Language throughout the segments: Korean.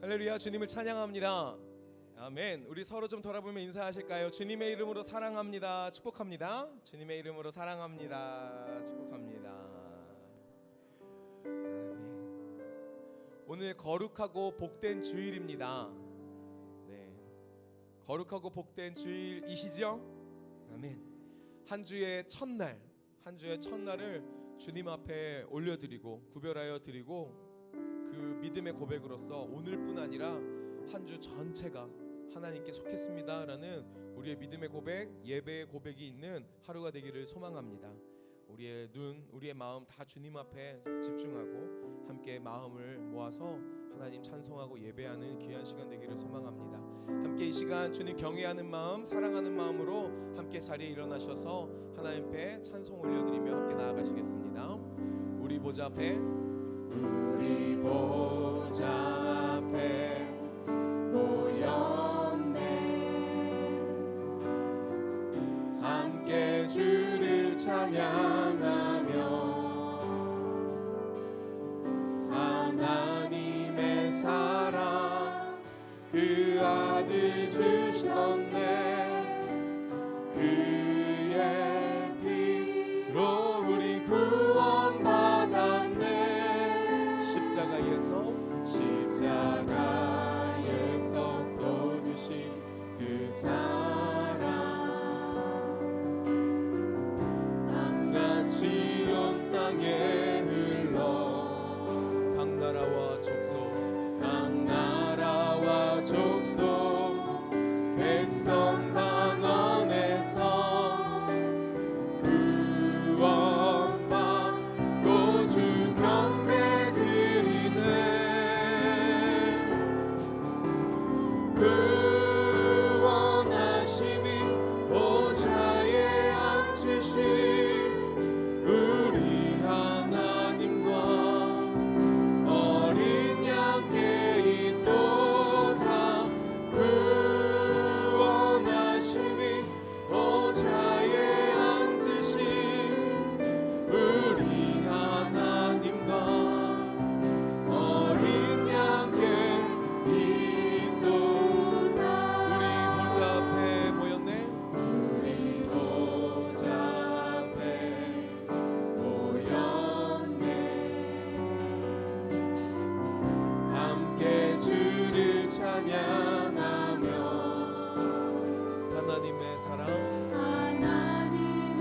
할렐루야. 주님을 찬양합니다. 아멘. 우리 서로 좀 돌아보며 인사하실까요? 주님의 이름으로 사랑합니다. 축복합니다. 주님의 이름으로 사랑합니다. 축복합니다. 아멘. 오늘 거룩하고 복된 주일입니다. 네, 거룩하고 복된 주일이시죠? 아멘. 한 주의 첫날, 한 주의 첫날을 주님 앞에 올려드리고 구별하여 드리고 그 믿음의 고백으로서 오늘뿐 아니라 한 주 전체가 하나님께 속했습니다라는 우리의 믿음의 고백, 예배의 고백이 있는 하루가 되기를 소망합니다. 우리의 눈, 우리의 마음 다 주님 앞에 집중하고 함께 마음을 모아서 하나님 찬송하고 예배하는 귀한 시간 되기를 소망합니다. 함께 이 시간 주님 경외하는 마음, 사랑하는 마음으로 함께 자리에 일어나셔서 하나님 앞에 찬송 올려드리며 함께 나아가시겠습니다. 우리 보좌 앞에, 우리 보좌 앞에 모였네. 함께 주를 찬양하며 하나님의 사랑 그 아들 주셨네. 그의 피로 우리 구원받았네. 십자가에서 쏟으신 그 사랑 강같이 온 땅에 흘러 각 나라와 족속 백성 방언에서 구원받고 주 경배 구원하심이 보좌에 앉으신 우리 하나님과 어린 양께 있도다. 구원하심이 보좌에 앉으신 우리 하나님과 어린 양께 하나님의 사랑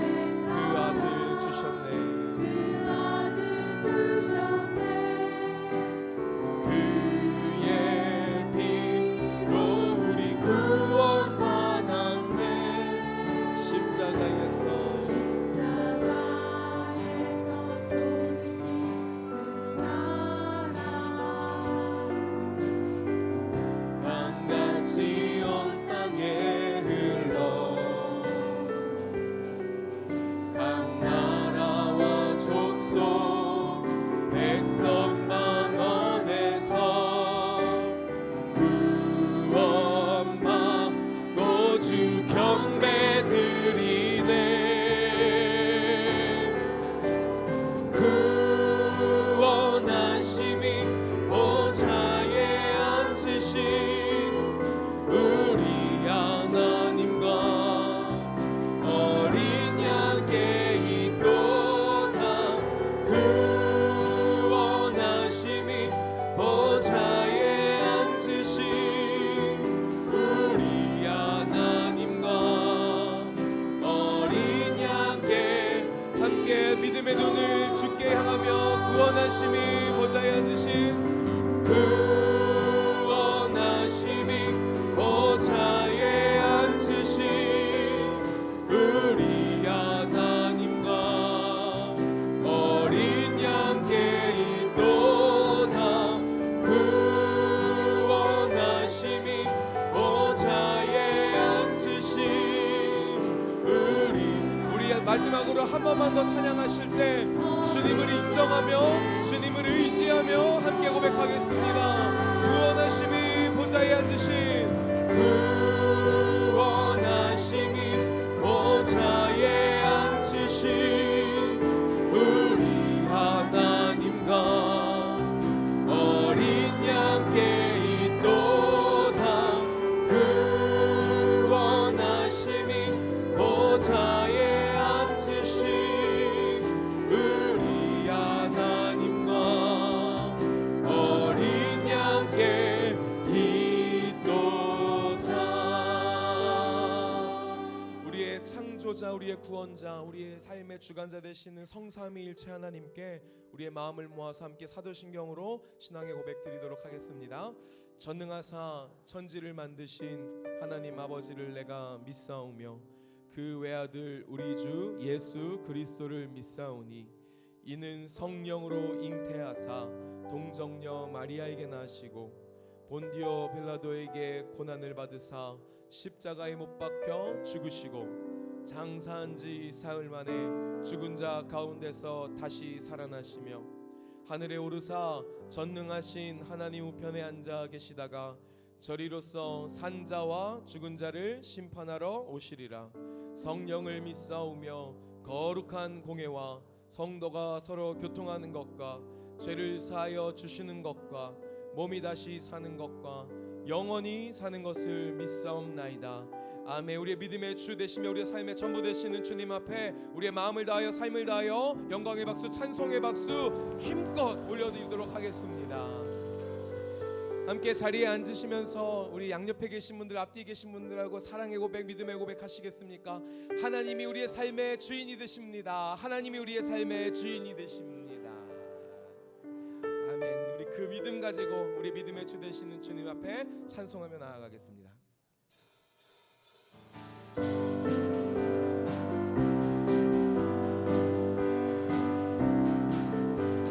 그 아들 주셨네. 그의 피로 우리 구원받았네. 십자가에서 쏟으신 그 사랑 강같이 온 땅에 믿음의 눈을 주께 향하며 구원하심이 보좌에 앉으신 구원하심이 보좌에 앉으신 우리 하나님과 어린 양께 있도다. 구원하심이 보좌에 앉으신 우리 마지막으로 한 번만 더 찬양하실 때 주님을 인정하며 주님을 의지하며 함께 고백하겠습니다. 구원하심이 보좌에 앉으신 구원하심이 보좌에 앉으신 우리 하나님과 어린 양께 목자, 우리의 구원자, 우리의 삶의 주관자 되시는 성삼위일체 하나님께 우리의 마음을 모아서 함께 사도신경으로 신앙의 고백 드리도록 하겠습니다. 전능하사 천지를 만드신 하나님 아버지를 내가 믿사오며 그 외아들 우리 주 예수 그리스도를 믿사오니 이는 성령으로 잉태하사 동정녀 마리아에게 나시고 본디오 빌라도에게 고난을 받으사 십자가에 못 박혀 죽으시고 장사한 지 사흘 만에 죽은 자 가운데서 다시 살아나시며 하늘에 오르사 전능하신 하나님 우편에 앉아 계시다가 저리로서 산 자와 죽은 자를 심판하러 오시리라. 성령을 믿사오며 거룩한 공회와 성도가 서로 교통하는 것과 죄를 사하여 주시는 것과 몸이 다시 사는 것과 영원히 사는 것을 믿사옵나이다. 아멘. 우리의 믿음의 주 되시며 우리의 삶의 전부 되시는 주님 앞에 우리의 마음을 다하여 삶을 다하여 영광의 박수 찬송의 박수 힘껏 올려드리도록 하겠습니다. 함께 자리에 앉으시면서 우리 양옆에 계신 분들 앞뒤에 계신 분들하고 사랑의 고백 믿음의 고백 하시겠습니까? 하나님이 우리의 삶의 주인이 되십니다. 하나님이 우리의 삶의 주인이 되십니다. 아멘. 우리 그 믿음 가지고 우리 믿음의 주 되시는 주님 앞에 찬송하며 나아가겠습니다.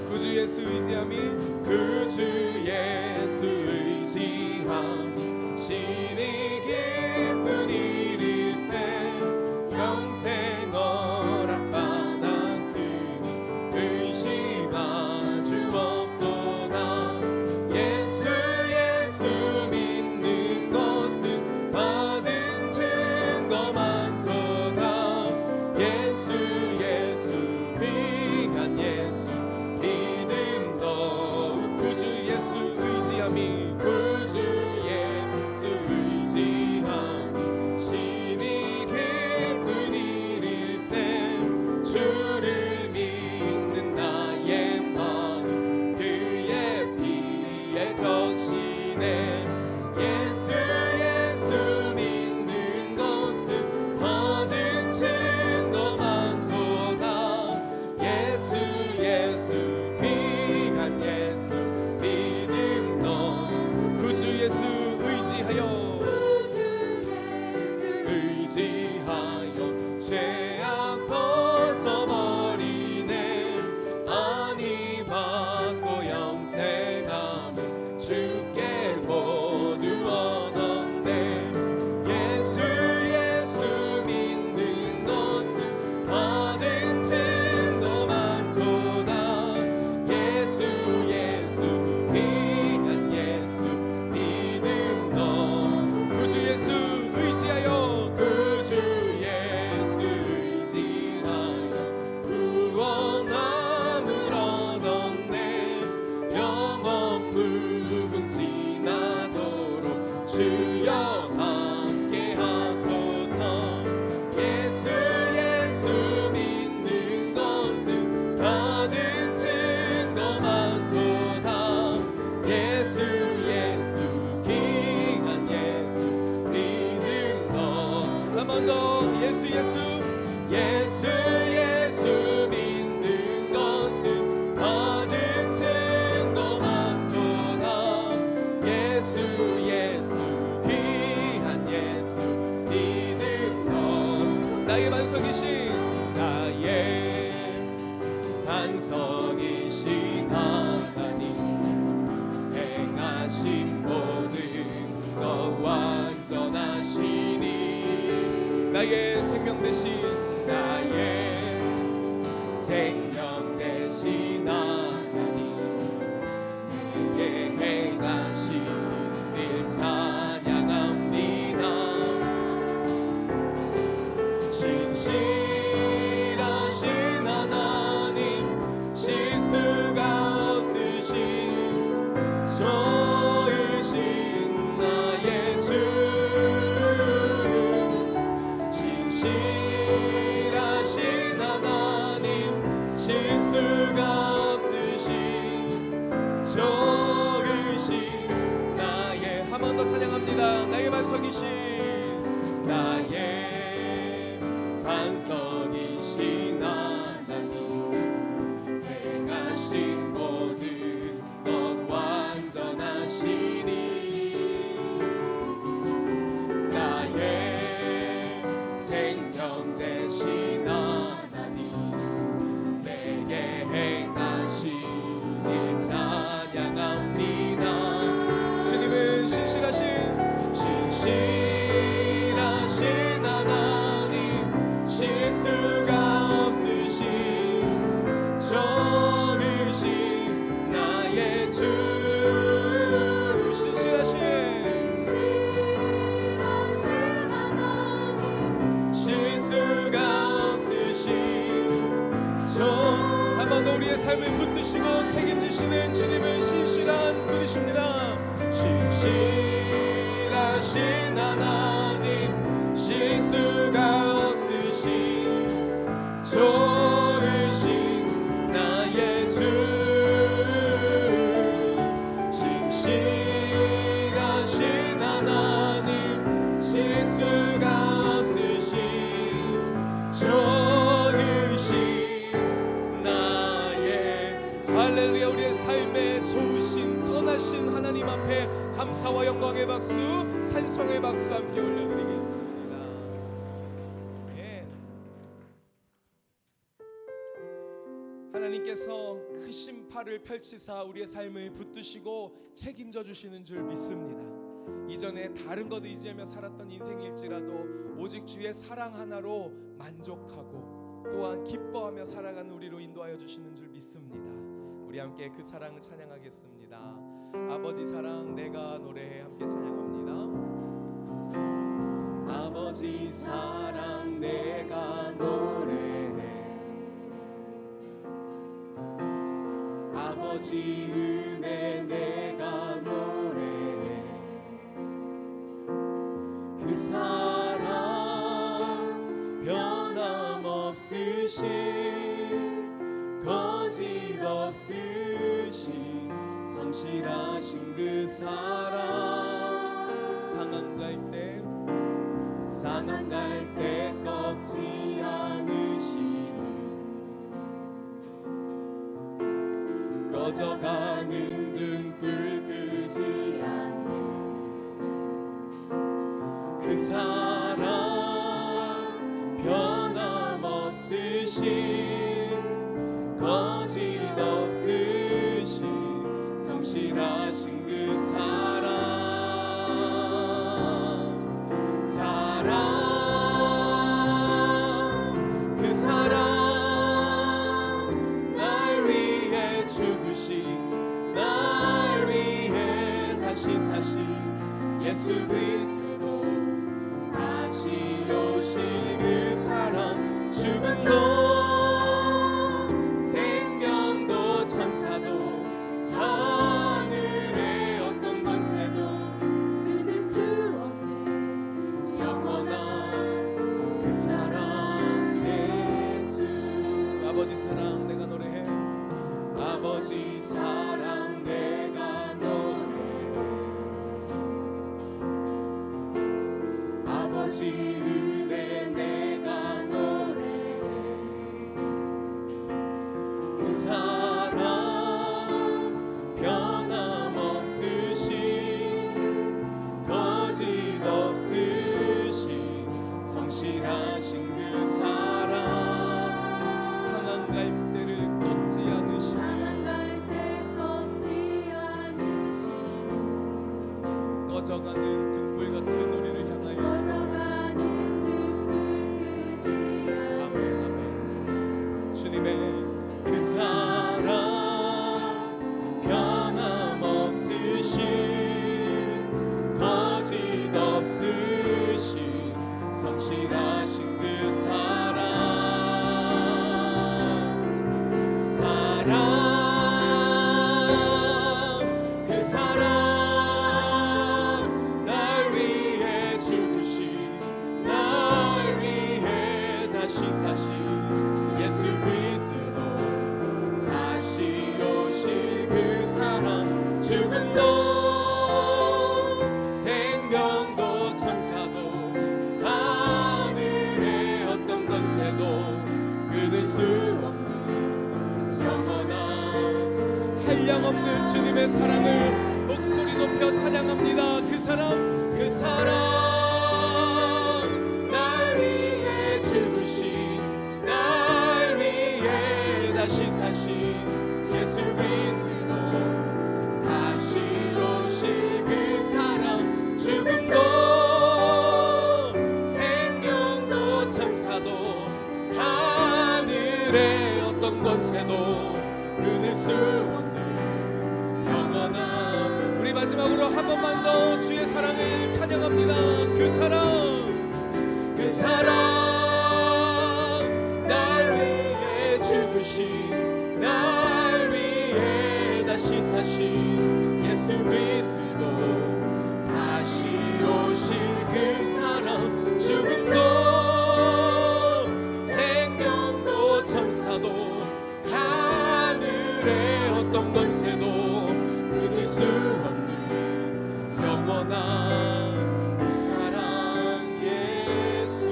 구주 예수 의지함이 구주 예수 의지함이 심히 기쁜 일일세 영생 허락받았으니 의심하 주 없도다. 예수 믿는 것은 받은 증거 많도다. 예수 귀한 예수 믿음 더욱 구주 예수 의지함이 구주 예수 의지함이 심히 기쁜 일일세 주를 믿는 나의 마음 그의 피에 적시네. 예수 믿는 것은 받은 증거 많도다. 예수 귀한 예수 믿음 너 구주 예수 의지하여 죄악 벗어버리네. 안위 받고 영생함을 주께 모두 얻었네. 예수 믿는 것은 받은 증거 많도다. 예수 귀한 예수 믿음 너 구주 예수 의지하여 구주 예수 의지하여 구원함을 얻었네. 영원 무궁지 나도록 주여 함께 하소서. 예수 믿는 것은 받은 증거 많도다. 예수 귀한 예수 믿음 너 한 번 더 예수 믿는 것은 받은 증거 많도다. 예수 귀한 예수 믿음 너 나의 반석이신 하나님 행하신 모든 것 완전하시니 나의 생명 대신 하나님 내게 행하신 일 찬양합니다. 신실하신 하나님 실수가 없으신 좋으신 나의 주 신실하신 하나님 실수가 없으신 좋으신 나의 한 번 더 찬양합니다. 나의 반석이신 나의 반석 붙드시고 책임지시는 주님은 신실한 분이십니다. 신실하신 하나님, 실수가 없으신 좋으신 나의 주, 신실하신 하나님, 실수가 없으신 좋으신 나의 주. 할렐루야. 우리의 삶에 좋으신 선하신 하나님 앞에 감사와 영광의 박수, 찬송의 박수 함께 올려드리겠습니다. 예. 하나님께서 크신 팔을 펼치사 우리의 삶을 붙드시고 책임져 주시는 줄 믿습니다. 이전에 다른 것 의지하며 살았던 인생일지라도 오직 주의 사랑 하나로 만족하고 또한 기뻐하며 살아가는 우리로 인도하여 주시는 줄 믿습니다. 우리 함께 그 사랑을 찬양하겠습니다. 아버지 사랑 내가 노래해 함께 찬양합니다. 아버지 사랑 내가 노래해, 아버지 은혜 내가 노래해, 그 사랑 변함없으신 거짓 없으신 성실하신 그 사랑, 상한 갈 때 꺾지 않으시는 꺼져가는 등불 끄지 않는 그 사랑 변함없으신 거짓 없으신 성실하신 그 사랑, 그 사랑 날 위해 죽으신, 날 위해 다시 사신 예수 그리스도, 다시 오실 그 사랑, 죽음도 생명도 천사도 하늘의 어떤 권세도 끊을 수 없는 영원한 그 사랑 예수. 아버지 사랑 내가 노래해, 아버지 사랑 내가 노래해, 아버지 은혜 내가 노래해, 그 사랑 변함없으신 거짓 없으신 성실하신 그 사랑, 상한 갈대를 꺾지 않으시고 꺼져가는 등불 같은 우리를 향하여서 아멘 아멘. 주님의 그 사랑 변함없으신 거짓 없으신 성실하신 그 사랑, 그 사랑 날 위해 죽으신, 날 위해 다시 사신 예수 그리스도, 다시 오실 그 사랑, 죽음도 생명도 천사도 하늘의 어떤 권세도 끊을 수 없는 영원한 한량없는 주님의 사랑을 목소리 높여 찬양합니다. 그 사랑, 그 사랑 날 위해 죽으신, 날 위해 다시 사신 예수 그리스도, 다시 오실 그 사랑, 죽음도 생명도 천사도 하늘의 어떤 권세도 끊을 수 없는 영원한. 우리 마지막으로 한 번만 더 주의 사랑을 찬양합니다. 그 사랑, 그 사랑 날 위해 죽으신, 날 위해 사신 예수 그리스도 다시 오실 그 사랑 죽음도 생명도 천사도 하늘의 어떤 권세도 끊을 수 없는 영원한 그 사랑 예수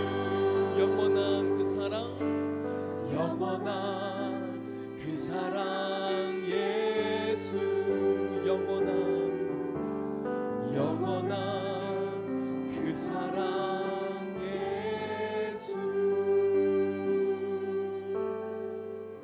영원한 그 사랑 영원한 그 사랑 예수 영원한 그 사랑 예수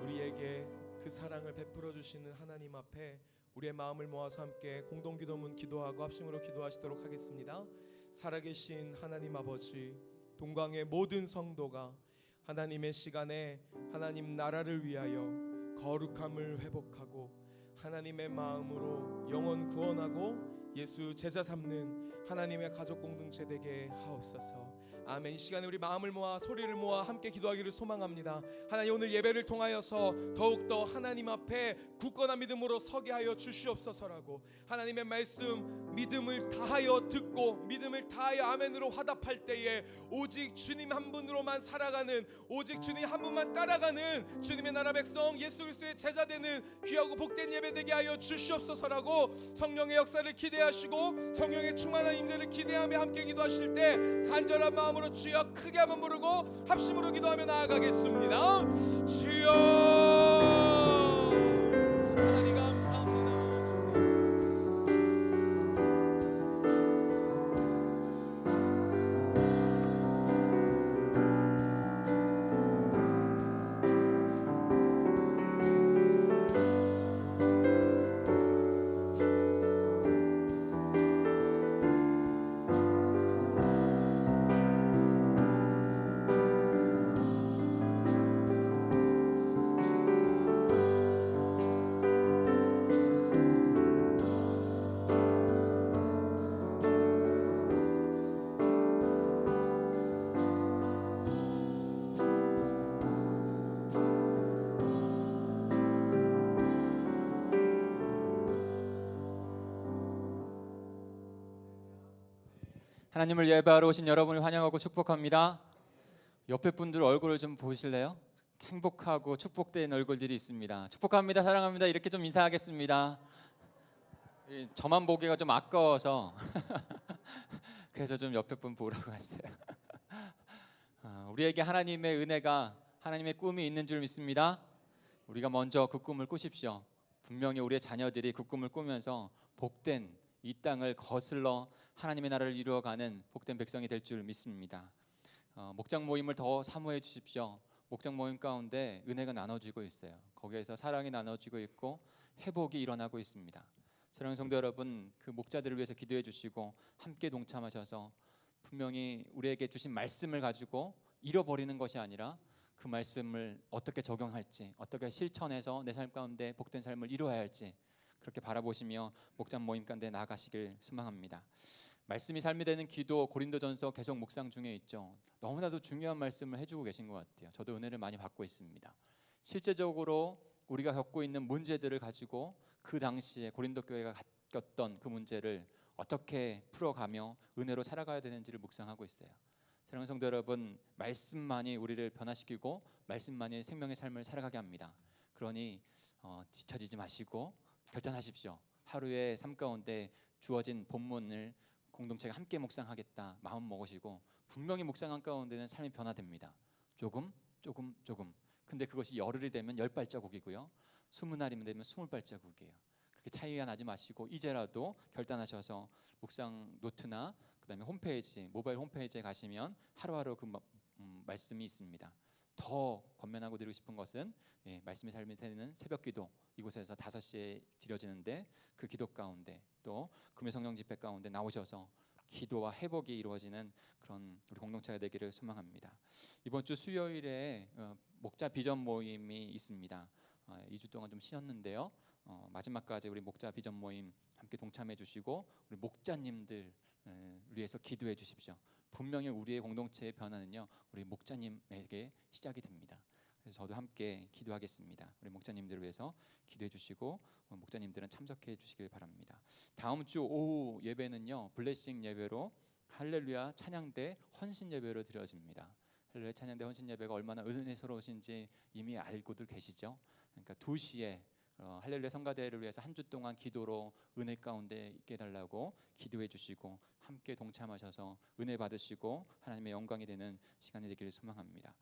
우리에게 그 사랑을 베풀어 주시는 하나님 앞에 우리의 마음을 모아서 함께 공동기도문 기도하고 합심으로 기도하시도록 하겠습니다. 살아계신 하나님 아버지, 동광의 모든 성도가 하나님의 시간에 하나님 나라를 위하여 거룩함을 회복하고 하나님의 마음으로 영혼 구원하고 예수 제자 삼는 하나님의 가족 공동체 되게 하옵소서. 아멘. 이 시간에 우리 마음을 모아 소리를 모아 함께 기도하기를 소망합니다. 하나님, 오늘 예배를 통하여서 더욱더 하나님 앞에 굳건한 믿음으로 서게 하여 주시옵소서라고 하나님의 말씀 믿음을 다하여 듣고 믿음을 다하여 아멘으로 화답할 때에 오직 주님 한 분으로만 살아가는, 오직 주님 한 분만 따라가는 주님의 나라 백성 예수 그리스도의 제자 되는 귀하고 복된 예배 되게 하여 주시옵소서라고 성령의 역사를 기대하시고 성령의 충만한 임재를 기대하며 함께 기도하실 때 간절한 마음으로 주여 크게 한번 부르고 합심으로 기도하며 나아가겠습니다. 주여 하나님 감사합니다. 하나님을 예배하러 오신 여러분을 환영하고 축복합니다. 옆에 분들 얼굴을 좀 보실래요? 행복하고 축복된 얼굴들이 있습니다. 축복합니다, 사랑합니다 이렇게 좀 인사하겠습니다. 저만 보기가 좀 아까워서 그래서 좀 옆에 분 보라고 했어요. 우리에게 하나님의 은혜가, 하나님의 꿈이 있는 줄 믿습니다. 우리가 먼저 그 꿈을 꾸십시오. 분명히 우리의 자녀들이 그 꿈을 꾸면서 복된 이 땅을 거슬러 하나님의 나라를 이루어가는 복된 백성이 될 줄 믿습니다. 목장 모임을 더 사모해 주십시오. 목장 모임 가운데 은혜가 나눠지고 있어요. 거기에서 사랑이 나눠지고 있고 회복이 일어나고 있습니다. 사랑하는 성도 여러분, 그 목자들을 위해서 기도해 주시고 함께 동참하셔서 분명히 우리에게 주신 말씀을 가지고 잃어버리는 것이 아니라 그 말씀을 어떻게 적용할지, 어떻게 실천해서 내 삶 가운데 복된 삶을 이루어야 할지 그렇게 바라보시며 목장 모임 가운데 나아가시길 소망합니다. 말씀이 삶이 되는 기도, 고린도전서 계속 묵상 중에 있죠. 너무나도 중요한 말씀을 해주고 계신 것 같아요. 저도 은혜를 많이 받고 있습니다. 실제적으로 우리가 겪고 있는 문제들을 가지고 그 당시에 고린도 교회가 겪었던 그 문제를 어떻게 풀어가며 은혜로 살아가야 되는지를 묵상하고 있어요. 사랑하는 성도 여러분, 말씀만이 우리를 변화시키고 말씀만이 생명의 삶을 살아가게 합니다. 그러니 지쳐지지 마시고 결단하십시오. 하루의 삶 가운데 주어진 본문을 공동체가 함께 묵상하겠다 마음 먹으시고 분명히 묵상한 가운데는 삶이 변화됩니다. 조금. 근데 그것이 열흘이 되면 10발자국이고요. 20날이면 되면 20발자국이에요. 그렇게 차이가 나지 마시고 이제라도 결단하셔서 묵상 노트나 그다음에 홈페이지, 모바일 홈페이지에 가시면 하루하루 그 말씀이 있습니다. 더 권면하고 드리고 싶은 것은 말씀이 삶이 되는 새벽기도 이곳에서 5시에 드려지는데 그 기도 가운데 또 금요 성령 집회 가운데 나오셔서 기도와 회복이 이루어지는 그런 우리 공동체가 되기를 소망합니다. 이번 주 수요일에 목자 비전 모임이 있습니다. 2주 동안 좀 쉬었는데요. 마지막까지 우리 목자 비전 모임 함께 동참해 주시고 우리 목자님들 위해서 기도해 주십시오. 분명히 우리의 공동체의 변화는요 우리 목자님에게 시작이 됩니다. 그래서 저도 함께 기도하겠습니다. 우리 목자님들을 위해서 기도해 주시고 목자님들은 참석해 주시길 바랍니다. 다음 주 오후 예배는요, 블레싱 예배로 할렐루야 찬양대 헌신 예배로 드려집니다. 할렐루야 찬양대 헌신 예배가 얼마나 은혜스러우신지 이미 알고들 계시죠? 그러니까 2시에 할렐루야 성가대를 위해서 한 주 동안 기도로 은혜 가운데 있게 해달라고 기도해 주시고 함께 동참하셔서 은혜 받으시고 하나님의 영광이 되는 시간이 되기를 소망합니다.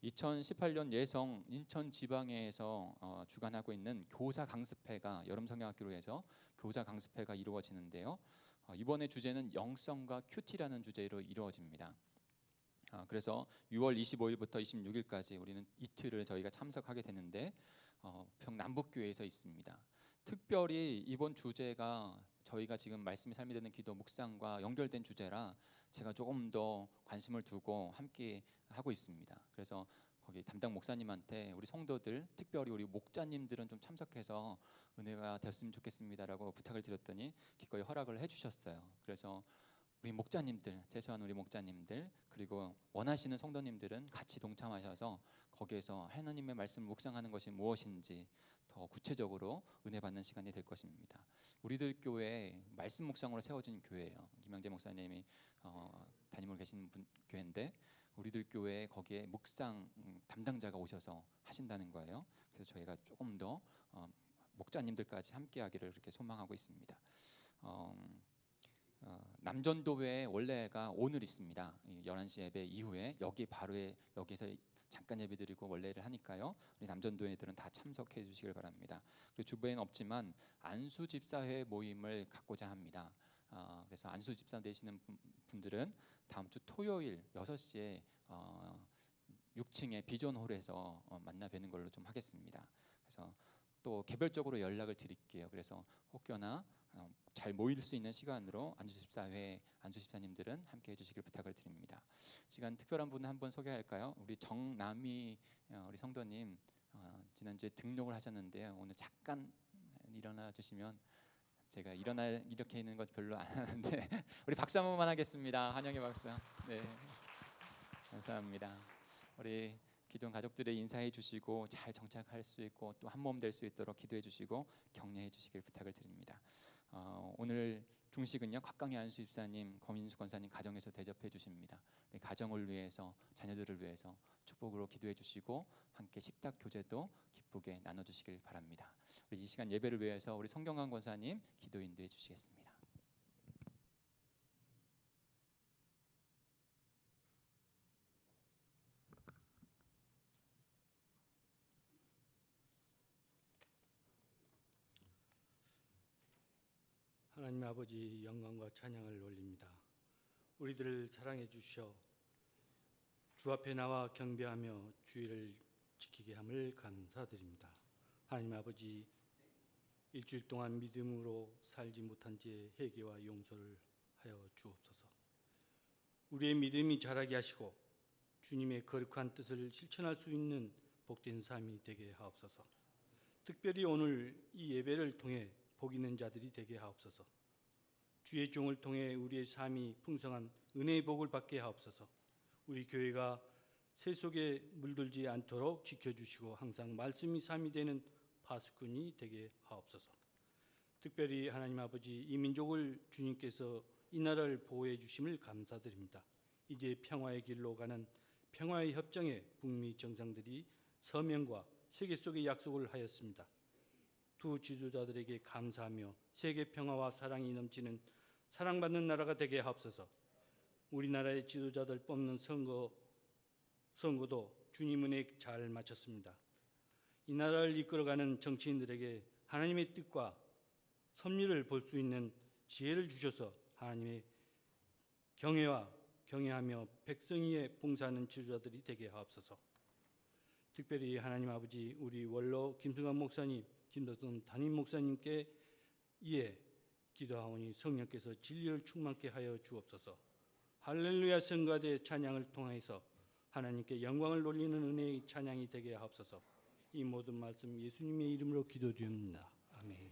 2018년 예성 인천 지방에서 주관하고 있는 교사 강습회가 여름성경학교로 해서 교사 강습회가 이루어지는데요, 이번에 주제는 영성과 큐티라는 주제로 이루어집니다. 그래서 6월 25일부터 26일까지 우리는 이틀을 저희가 참석하게 되는데 평남북교회에서 있습니다. 특별히 이번 주제가 저희가 지금 말씀이 삶이 되는 기도 묵상과 연결된 주제라 제가 조금 더 관심을 두고 함께 하고 있습니다. 그래서 거기 담당 목사님한테 우리 성도들, 특별히 우리 목자님들은 좀 참석해서 은혜가 되었으면 좋겠습니다라고 부탁을 드렸더니 기꺼이 허락을 해주셨어요. 그래서 우리 목자님들, 최소한 우리 목자님들, 그리고 원하시는 성도님들은 같이 동참하셔서 거기에서 하나님의 말씀을 묵상하는 것이 무엇인지 더 구체적으로 은혜 받는 시간이 될 것입니다. 우리들 교회 말씀 묵상으로 세워진 교회예요. 김영재 목사님이 담임으로 계시는 교회인데 우리들 교회에 거기에 묵상 담당자가 오셔서 하신다는 거예요. 그래서 저희가 조금 더 목자님들까지 함께하기를 그렇게 소망하고 있습니다. 남전도회 원래가 오늘 있습니다. 11시 예배 이후에 여기서 잠깐 예배드리고 원래를 하니까요, 우리 남전도회들은 다 참석해 주시길 바랍니다. 그리고 주변에는 없지만 안수집사회 모임을 갖고자 합니다. 그래서 안수집사 되시는 분들은 다음 주 토요일 6시에 6층의 비전홀에서 만나 뵈는 걸로 좀 하겠습니다. 그래서 또 개별적으로 연락을 드릴게요. 그래서 혹여나 잘 모일 수 있는 시간으로 안수집사회 안수집사님들은 함께 해주시길 부탁을 드립니다. 시간 특별한 분을 한번 소개할까요? 우리 정남희 우리 성도님 지난주에 등록을 하셨는데요. 오늘 잠깐 일어나 주시면 제가 이렇게 있는 것 별로 안 하는데 우리 박수 한 번만 하겠습니다. 환영의 박수. 네, 감사합니다. 우리 기존 가족들의 인사해 주시고 잘 정착할 수 있고 또 한 몸 될 수 있도록 기도해 주시고 격려해 주시길 부탁을 드립니다. 오늘 중식은요, 곽강희 안수집사님, 검인수 권사님 가정에서 대접해 주십니다. 가정을 위해서, 자녀들을 위해서 축복으로 기도해 주시고 함께 식탁 교제도 기쁘게 나눠 주시길 바랍니다. 우리 이 시간 예배를 위해서 우리 성경강 권사님 기도 인도해 주시겠습니다. 하나님 아버지, 영광과 찬양을 올립니다. 우리들을 사랑해 주셔 주 앞에 나와 경배하며 주의를 지키게 함을 감사드립니다. 하나님 아버지, 일주일 동안 믿음으로 살지 못한 죄 회개와 용서를 하여 주옵소서. 우리의 믿음이 자라게 하시고 주님의 거룩한 뜻을 실천할 수 있는 복된 삶이 되게 하옵소서. 특별히 오늘 이 예배를 통해 복 있는 자들이 되게 하옵소서. 주의 종을 통해 우리의 삶이 풍성한 은혜의 복을 받게 하옵소서. 우리 교회가 새 속에 물들지 않도록 지켜주시고 항상 말씀이 삶이 되는 파수꾼이 되게 하옵소서. 특별히 하나님 아버지, 이 민족을 주님께서 이 나라를 보호해 주심을 감사드립니다. 이제 평화의 길로 가는 평화의 협정에 북미 정상들이 서명과 세계 속의 약속을 하였습니다. 두 지도자들에게 감사하며 세계 평화와 사랑이 넘치는 사랑받는 나라가 되게 하옵소서. 우리나라의 지도자들 뽑는 선거도 주님 은혜 잘 마쳤습니다. 이 나라를 이끌어가는 정치인들에게 하나님의 뜻과 섭리를 볼 수 있는 지혜를 주셔서 하나님의 경외하며 백성위에 봉사하는 지도자들이 되게 하옵소서. 특별히 하나님 아버지, 우리 원로 김승환 목사님, 김덕선 담임 목사님께 이에 기도하오니 성령께서 진리를 충만케 하여 주옵소서. 할렐루야 성가대 찬양을 통해서 하나님께 영광을 돌리는 은혜의 찬양이 되게 하옵소서. 이 모든 말씀 예수님의 이름으로 기도드립니다. 아멘.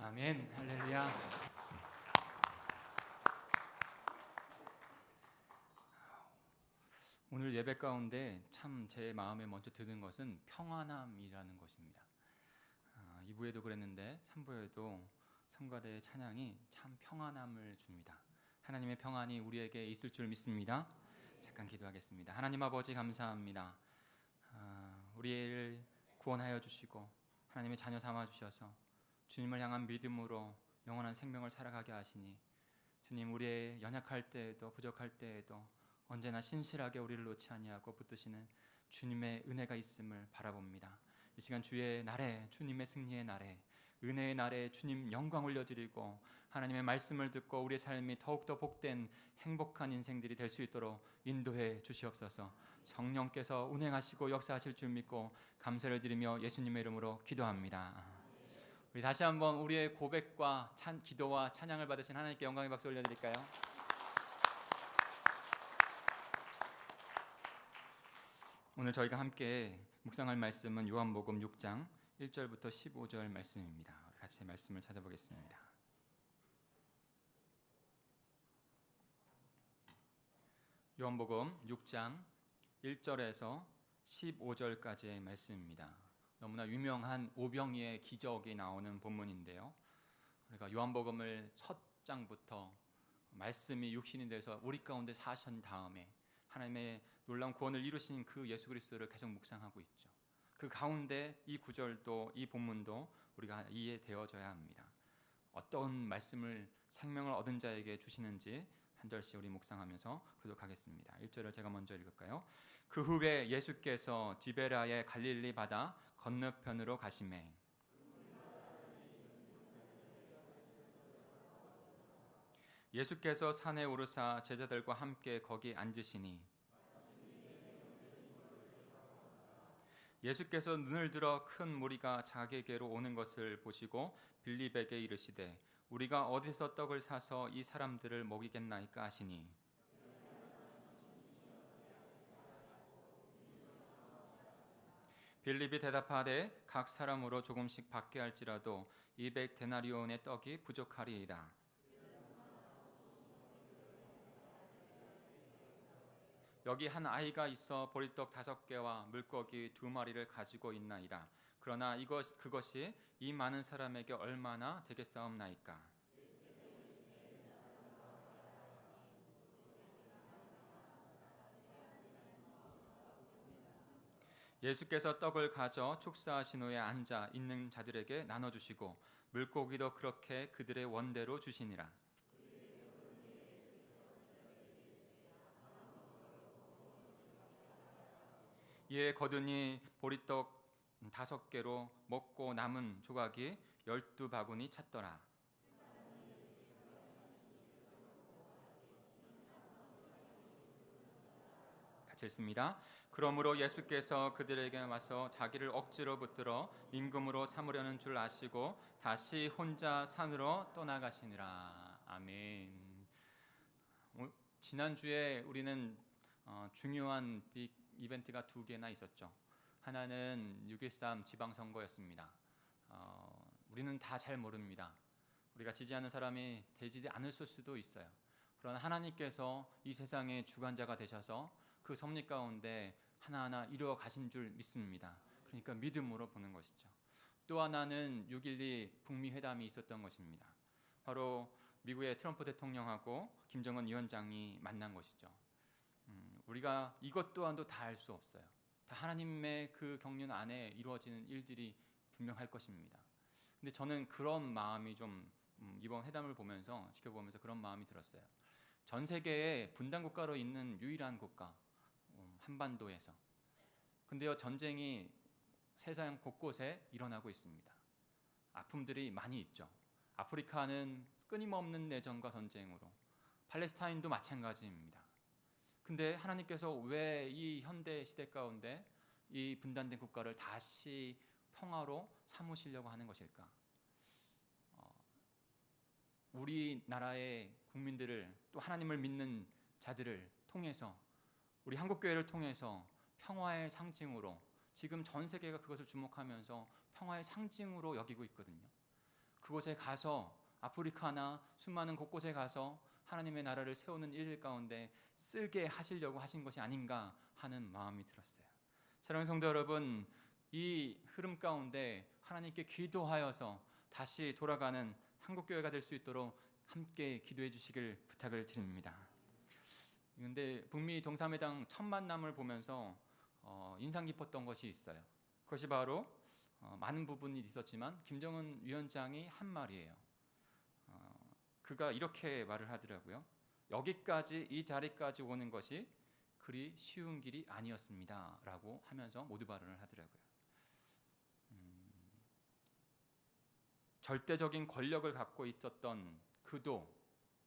아멘. 할렐루야. 오늘 예배 가운데 참 제 마음에 먼저 드는 것은 평안함이라는 것입니다. 2부에도 그랬는데 3부에도 성가대의 찬양이 참 평안함을 줍니다. 하나님의 평안이 우리에게 있을 줄 믿습니다. 잠깐 기도하겠습니다. 하나님 아버지 감사합니다. 우리를 구원하여 주시고 하나님의 자녀 삼아 주셔서 주님을 향한 믿음으로 영원한 생명을 살아가게 하시니 주님, 우리의 연약할 때에도 부족할 때에도 언제나 신실하게 우리를 놓지 아니하고 붙드시는 주님의 은혜가 있음을 바라봅니다. 이 시간 주의 날에, 주님의 승리의 날에, 은혜의 날에 주님 영광 올려드리고 하나님의 말씀을 듣고 우리의 삶이 더욱더 복된 행복한 인생들이 될 수 있도록 인도해 주시옵소서. 성령께서 운행하시고 역사하실 줄 믿고 감사를 드리며 예수님의 이름으로 기도합니다. 우리 다시 한번 우리의 고백과 기도와 찬양을 받으신 하나님께 영광의 박수 올려드릴까요? 오늘 저희가 함께 묵상할 말씀은 요한복음 6장 1절부터 15절 말씀입니다. 우리 같이 말씀을 찾아보겠습니다. 요한복음 6장 1절에서 15절까지의 말씀입니다. 너무나 유명한 오병이의 기적이 나오는 본문인데요. 우리가 요한복음을 첫 장부터 말씀이 육신이 돼서 우리 가운데 사신 다음에 하나님의 놀라운 구원을 이루신 그 예수 그리스도를 계속 묵상하고 있죠. 그 가운데 이 구절도, 이 본문도 우리가 이해되어져야 합니다. 어떤 말씀을 생명을 얻은 자에게 주시는지 한 절씩 우리 묵상하면서 교독하겠습니다. 1절을 제가 먼저 읽을까요? 그 후에 예수께서 디베라의 갈릴리 바다 건너편으로 가시매 예수께서 산에 오르사 제자들과 함께 거기 앉으시니 예수께서 눈을 들어 큰 무리가 자기에게로 오는 것을 보시고 빌립에게 이르시되 우리가 어디서 떡을 사서 이 사람들을 먹이겠나이까 하시니 빌립이 대답하되 각 사람으로 조금씩 받게 할지라도 200데나리온의 떡이 부족하리이다. 여기 한 아이가 있어 보리떡 5개와 물고기 2마리를 가지고 있나이다. 그러나 그것이 이 많은 사람에게 얼마나 되겠사옵나이까? 예수께서 떡을 가져 축사하신 후에 앉아 있는 자들에게 나눠주시고 물고기도 그렇게 그들의 원대로 주시니라. 이에 거두니 보리떡 5개로 먹고 남은 조각이 12바구니 찼더라. 같이 읽습니다. 그러므로 예수께서 그들에게 와서 자기를 억지로 붙들어 임금으로 삼으려는 줄 아시고 다시 혼자 산으로 떠나가시니라. 아멘. 지난주에 우리는 중요한 빅 이벤트가 2개나 있었죠. 하나는 6.13 지방선거였습니다. 우리는 다 잘 모릅니다. 우리가 지지하는 사람이 되지 않을 수도 있어요. 그러나 하나님께서 이 세상의 주관자가 되셔서 그 섭리 가운데 하나하나 이루어 가신 줄 믿습니다. 그러니까 믿음으로 보는 것이죠. 또 하나는 6.12 북미 회담이 있었던 것입니다. 바로 미국의 트럼프 대통령하고 김정은 위원장이 만난 것이죠. 우리가 이것 또한도 다 알 수 없어요. 다 하나님의 그 경륜 안에 이루어지는 일들이 분명할 것입니다. 근데 저는 그런 마음이 좀 이번 회담을 보면서 지켜보면서 그런 마음이 들었어요. 전 세계의 분단 국가로 있는 유일한 국가, 한반도에서. 근데요, 전쟁이 세상 곳곳에 일어나고 있습니다. 아픔들이 많이 있죠. 아프리카는 끊임없는 내전과 전쟁으로, 팔레스타인도 마찬가지입니다. 근데 하나님께서 왜 이 현대 시대 가운데 이 분단된 국가를 다시 평화로 삼으시려고 하는 것일까? 우리나라의 국민들을, 또 하나님을 믿는 자들을 통해서, 우리 한국교회를 통해서 평화의 상징으로, 지금 전 세계가 그것을 주목하면서 평화의 상징으로 여기고 있거든요. 그곳에 가서 아프리카나 수많은 곳곳에 가서 하나님의 나라를 세우는 일 가운데 쓰게 하시려고 하신 것이 아닌가 하는 마음이 들었어요. 사랑하는 성도 여러분, 이 흐름 가운데 하나님께 기도하여서 다시 돌아가는 한국교회가 될 수 있도록 함께 기도해 주시길 부탁을 드립니다. 그런데 북미 동사회당 첫 만남을 보면서 인상 깊었던 것이 있어요. 그것이 바로 많은 부분이 있었지만 김정은 위원장이 한 말이에요. 그가 이렇게 말을 하더라고요. 여기까지, 이 자리까지 오는 것이 그리 쉬운 길이 아니었습니다 라고 하면서 모두 발언을 하더라고요. 절대적인 권력을 갖고 있었던 그도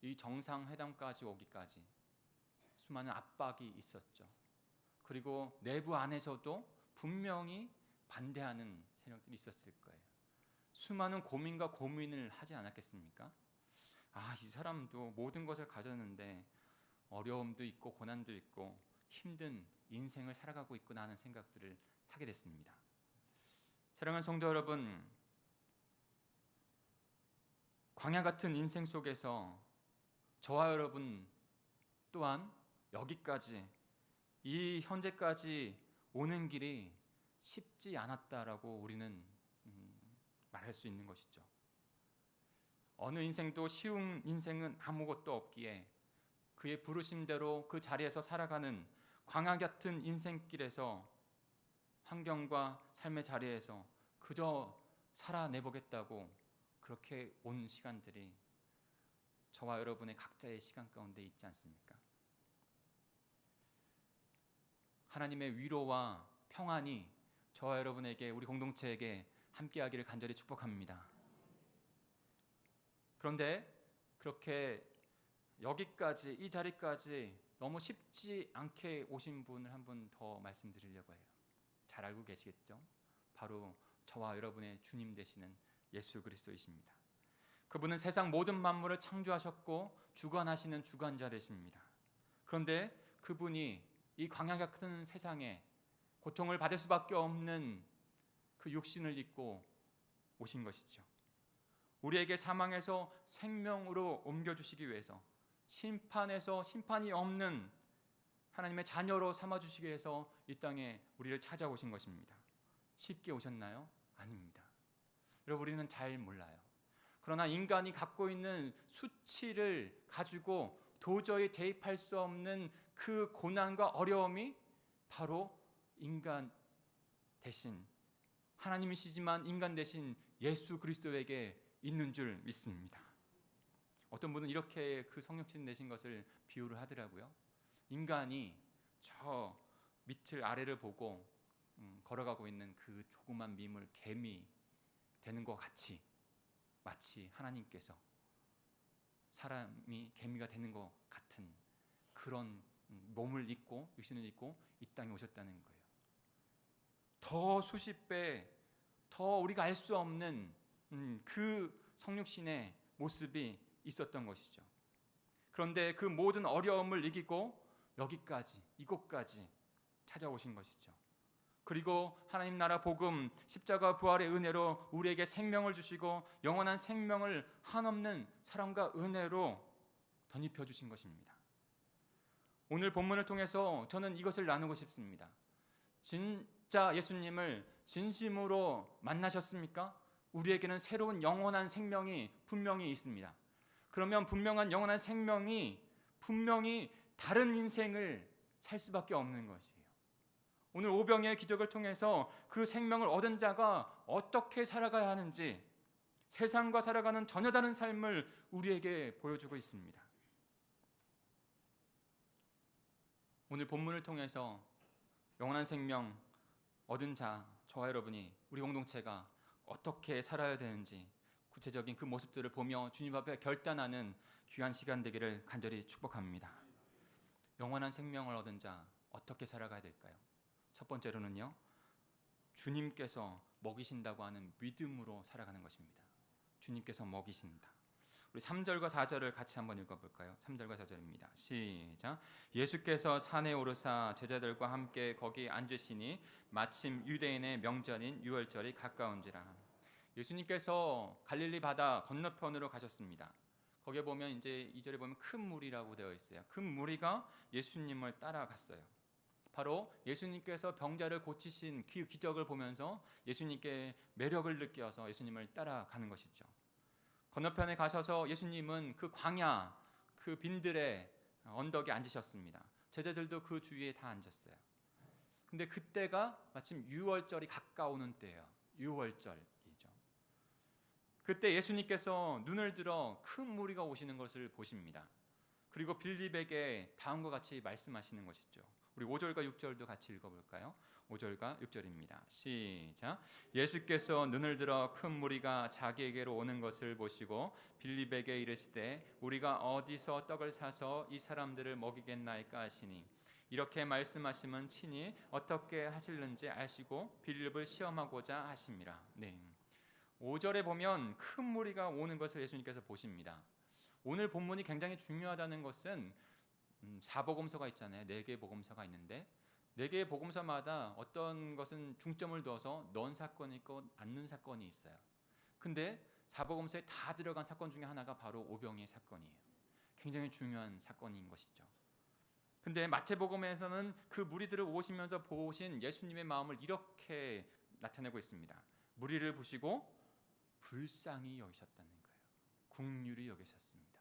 이 정상회담까지 오기까지 수많은 압박이 있었죠. 그리고 내부 안에서도 분명히 반대하는 세력들이 있었을 거예요. 수많은 고민과 고민을 하지 않았겠습니까? 이 사람도 모든 것을 가졌는데 어려움도 있고 고난도 있고 힘든 인생을 살아가고 있구나 하는 생각들을 하게 됐습니다. 사랑하는 성도 여러분, 광야 같은 인생 속에서 저와 여러분 또한 여기까지, 이 현재까지 오는 길이 쉽지 않았다라고 우리는 말할 수 있는 것이죠. 어느 인생도 쉬운 인생은 아무것도 없기에 그의 부르심대로 그 자리에서 살아가는 광야 같은 인생길에서 환경과 삶의 자리에서 그저 살아내보겠다고 그렇게 온 시간들이 저와 여러분의 각자의 시간 가운데 있지 않습니까? 하나님의 위로와 평안이 저와 여러분에게, 우리 공동체에게 함께하기를 간절히 축복합니다. 그런데 그렇게 여기까지, 이 자리까지 너무 쉽지 않게 오신 분을 한 분 더 말씀드리려고 해요. 잘 알고 계시겠죠? 바로 저와 여러분의 주님 되시는 예수 그리스도이십니다. 그분은 세상 모든 만물을 창조하셨고 주관하시는 주관자 되십니다. 그런데 그분이 이 광야 같은 세상에 고통을 받을 수밖에 없는 그 육신을 입고 오신 것이죠. 우리에게 사망에서 생명으로 옮겨주시기 위해서, 심판에서 심판이 없는 하나님의 자녀로 삼아주시기 위해서 이 땅에 우리를 찾아오신 것입니다. 쉽게 오셨나요? 아닙니다. 여러분, 우리는 잘 몰라요. 그러나 인간이 갖고 있는 수치를 가지고 도저히 대입할 수 없는 그 고난과 어려움이 바로 인간 대신, 하나님이시지만 인간 대신 예수 그리스도에게 있는 줄 믿습니다. 어떤 분은 이렇게 그 성령님 내신 것을 비유를 하더라고요. 인간이 저 밑을 아래를 보고 걸어가고 있는 그 조그만 미물, 개미 되는 것 같이, 마치 하나님께서 사람이 개미가 되는 것 같은 그런 몸을 입고 육신을 입고 이 땅에 오셨다는 거예요. 더 수십 배 더 우리가 알 수 없는 그 성육신의 모습이 있었던 것이죠. 그런데 그 모든 어려움을 이기고 여기까지, 이곳까지 찾아오신 것이죠. 그리고 하나님 나라 복음, 십자가 부활의 은혜로 우리에게 생명을 주시고 영원한 생명을 한없는 사랑과 은혜로 덧입혀 주신 것입니다. 오늘 본문을 통해서 저는 이것을 나누고 싶습니다. 진짜 예수님을 진심으로 만나셨습니까? 우리에게는 새로운 영원한 생명이 분명히 있습니다. 그러면 분명한 영원한 생명이 분명히 다른 인생을 살 수밖에 없는 것이에요. 오늘 오병이의 기적을 통해서 그 생명을 얻은 자가 어떻게 살아가야 하는지, 세상과 살아가는 전혀 다른 삶을 우리에게 보여주고 있습니다. 오늘 본문을 통해서 영원한 생명 얻은 자, 저와 여러분이, 우리 공동체가 어떻게 살아야 되는지 구체적인 그 모습들을 보며 주님 앞에 결단하는 귀한 시간 되기를 간절히 축복합니다. 영원한 생명을 얻은 자, 어떻게 살아가야 될까요? 첫 번째로는요, 주님께서 먹이신다고 하는 믿음으로 살아가는 것입니다. 주님께서 먹이신다. 우리 3절과 4절을 같이 한번 읽어볼까요? 3절과 4절입니다. 시작. 예수께서 산에 오르사 제자들과 함께 거기 앉으시니 마침 유대인의 명절인 유월절이 가까운지라. 예수님께서 갈릴리 바다 건너편으로 가셨습니다. 거기에 보면 이제 2절에 보면 큰 무리라고 되어 있어요. 큰 무리가 예수님을 따라갔어요. 바로 예수님께서 병자를 고치신 그 기적을 보면서 예수님께 매력을 느껴서 예수님을 따라가는 것이죠. 건너편에 가셔서 예수님은 그 광야, 그 빈들의 언덕에 앉으셨습니다. 제자들도 그 주위에 다 앉았어요. 근데 그때가 마침 유월절이 가까우는 때예요. 유월절이죠. 그때 예수님께서 눈을 들어 큰 무리가 오시는 것을 보십니다. 그리고 빌립에게 다음과 같이 말씀하시는 것이죠. 우리 5절과 6절도 같이 읽어볼까요? 5절과 6절입니다. 시작. 예수께서 눈을 들어 큰 무리가 자기에게로 오는 것을 보시고 빌립에게 이르시되 우리가 어디서 떡을 사서 이 사람들을 먹이겠나이까 하시니 이렇게 말씀하시면 친히 어떻게 하실는지 아시고 빌립을 시험하고자 하심이라. 네. 5절에 보면 큰 무리가 오는 것을 예수님께서 보십니다. 오늘 본문이 굉장히 중요하다는 것은 사복음서가 있잖아요. 4개의 복음서가 있는데 4개의 복음서마다 어떤 것은 중점을 두어서 넣은 사건이 있고 안 넣은 사건이 있어요. 근데 사복음서에 다 들어간 사건 중에 하나가 바로 오병이의 사건이에요. 굉장히 중요한 사건인 것이죠. 근데 마태복음에서는 그 무리들을 오시면서 보신 예수님의 마음을 이렇게 나타내고 있습니다. 무리를 보시고 불쌍히 여기셨다는 거예요. 긍휼히 여기셨습니다.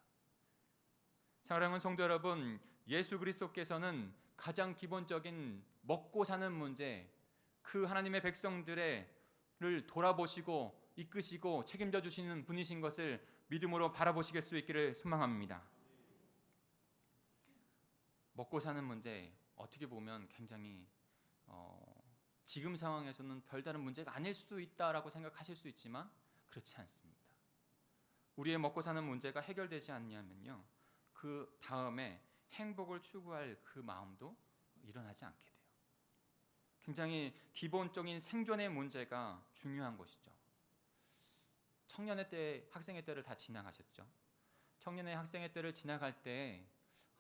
사랑하는 성도 여러분, 예수 그리스도께서는 가장 기본적인 먹고 사는 문제, 그 하나님의 백성들을 돌아보시고 이끄시고 책임져 주시는 분이신 것을 믿음으로 바라보실 수 있기를 소망합니다. 먹고 사는 문제 어떻게 보면 굉장히 지금 상황에서는 별다른 문제가 아닐 수도 있다라고 생각하실 수 있지만 그렇지 않습니다. 우리의 먹고 사는 문제가 해결되지 않냐면요, 그 다음에 행복을 추구할 그 마음도 일어나지 않게 돼요. 굉장히 기본적인 생존의 문제가 중요한 것이죠. 청년의 때, 학생의 때를 다 지나가셨죠. 청년의 학생의 때를 지나갈 때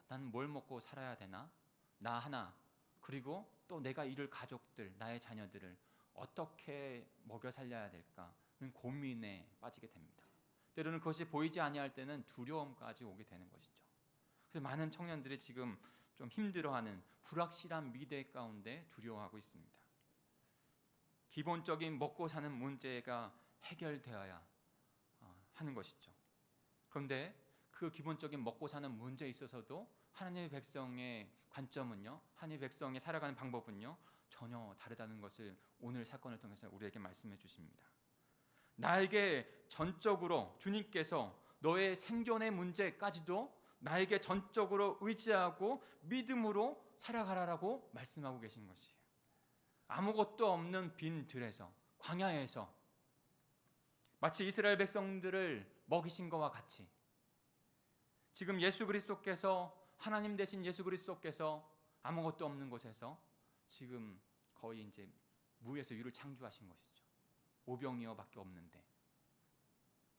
난 뭘 먹고 살아야 되나? 나 하나, 그리고 또 내가 이룰 가족들, 나의 자녀들을 어떻게 먹여 살려야 될까는 고민에 빠지게 됩니다. 때로는 그것이 보이지 아니할 때는 두려움까지 오게 되는 것이죠. 그래서 많은 청년들이 지금 좀 힘들어하는 불확실한 미래 가운데 두려워하고 있습니다. 기본적인 먹고 사는 문제가 해결되어야 하는 것이죠. 그런데 그 기본적인 먹고 사는 문제에 있어서도 하나님의 백성의 관점은요, 하나님의 백성이 살아가는 방법은요 전혀 다르다는 것을 오늘 사건을 통해서 우리에게 말씀해 주십니다. 나에게 전적으로 주님께서 너의 생존의 문제까지도 나에게 전적으로 의지하고 믿음으로 살아가라라고 말씀하고 계신 것이에요. 아무것도 없는 빈 들에서, 광야에서 마치 이스라엘 백성들을 먹이신 것과 같이 지금 예수 그리스도께서, 하나님 되신 예수 그리스도께서 아무것도 없는 곳에서 지금 거의 이제 무에서 유를 창조하신 것이죠. 오병이어밖에 없는데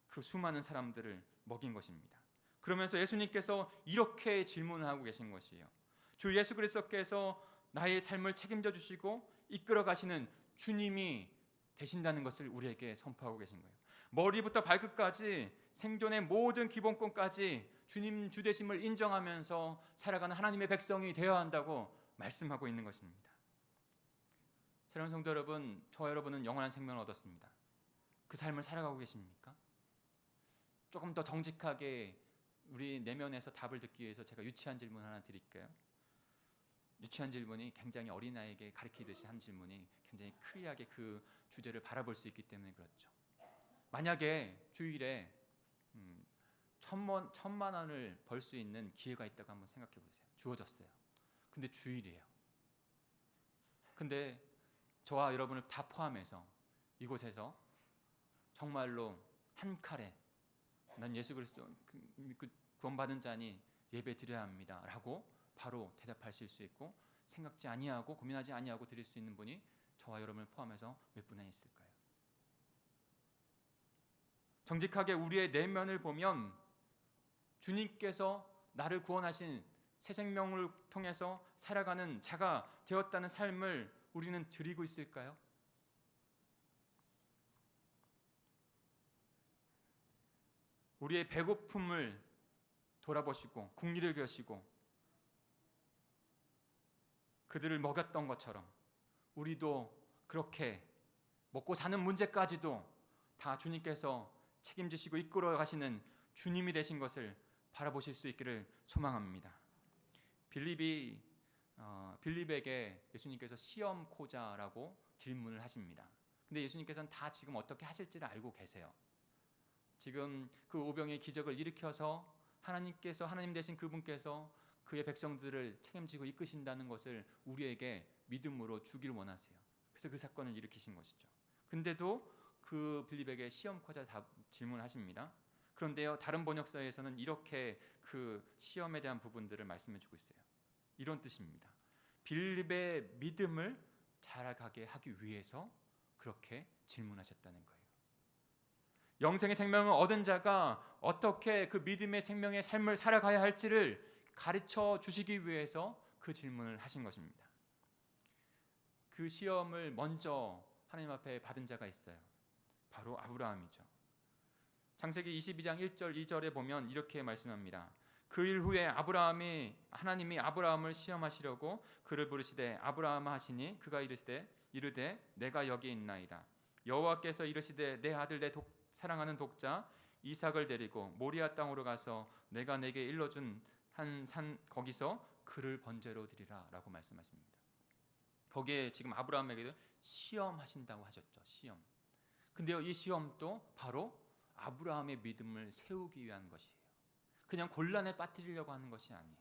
그 수많은 사람들을 먹인 것입니다. 그러면서 예수님께서 이렇게 질문을 하고 계신 것이에요. 주 예수 그리스도께서 나의 삶을 책임져 주시고 이끌어 가시는 주님이 되신다는 것을 우리에게 선포하고 계신 거예요. 머리부터 발끝까지 생존의 모든 기본권까지 주님 주 되심을 인정하면서 살아가는 하나님의 백성이 되어야 한다고 말씀하고 있는 것입니다. 사랑하는 성도 여러분, 저와 여러분은 영원한 생명을 얻었습니다. 그 삶을 살아가고 계십니까? 조금 더 정직하게 우리 내면에서 답을 듣기 위해서 제가 유치한 질문 하나 드릴게요. 유치한 질문이 굉장히 어린아이에게 가르치듯이 한 질문이 굉장히 클리어하게 그 주제를 바라볼 수 있기 때문에 그렇죠. 만약에 주일에 1,000만 원을 벌 수 있는 기회가 있다고 한번 생각해 보세요. 주어졌어요. 근데 주일이에요. 근데 저와 여러분을 다 포함해서 이곳에서 정말로 한 칼에 난 예수 그리스도 구원받은 자니 예배 드려야 합니다 라고 바로 대답하실 수 있고, 생각지 아니하고 고민하지 아니하고 드릴 수 있는 분이 저와 여러분을 포함해서 몇 분이나 있을까요? 정직하게 우리의 내면을 보면 주님께서 나를 구원하신 새 생명을 통해서 살아가는 자가 되었다는 삶을 우리는 드리고 있을까요? 우리의 배고픔을 돌아보시고 국리를 여시고 그들을 먹였던 것처럼 우리도 그렇게 먹고 사는 문제까지도 다 주님께서 책임지시고 이끌어 가시는 주님이 되신 것을 바라보실 수 있기를 소망합니다. 빌립에게 예수님께서 시험코자라고 질문을 하십니다. 근데 예수님께서는 다 지금 어떻게 하실지를 알고 계세요. 지금 그 오병의 기적을 일으켜서 하나님 되신 그분께서 그의 백성들을 책임지고 이끄신다는 것을 우리에게 믿음으로 주기를 원하세요. 그래서 그 사건을 일으키신 것이죠. 근데도 그 빌립에게 시험코자 질문을 하십니다. 그런데요, 다른 번역서에서는 이렇게 그 시험에 대한 부분들을 말씀해 주고 있어요. 이런 뜻입니다. 빌립의 믿음을 자라가게 하기 위해서 그렇게 질문하셨다는 거예요. 영생의 생명을 얻은 자가 어떻게 그 믿음의 생명의 삶을 살아가야 할지를 가르쳐 주시기 위해서 그 질문을 하신 것입니다. 그 시험을 먼저 하나님 앞에 받은 자가 있어요. 바로 아브라함이죠. 창세기 22장 1절 2절에 보면 이렇게 말씀합니다. 그 일 후에 하나님이 아브라함을 시험하시려고 그를 부르시되 아브라함아 하시니 그가 이르되 내가 여기 있나이다. 여호와께서 이르시되 내 아들 내 사랑하는 독자 이삭을 데리고 모리아 땅으로 가서 내가 내게 일러준 한 산 거기서 그를 번제로 드리라라고 말씀하십니다. 거기에 지금 아브라함에게도 시험하신다고 하셨죠. 시험. 근데요, 이 시험도 바로 아브라함의 믿음을 세우기 위한 것이에요. 그냥 곤란에 빠뜨리려고 하는 것이 아니에요.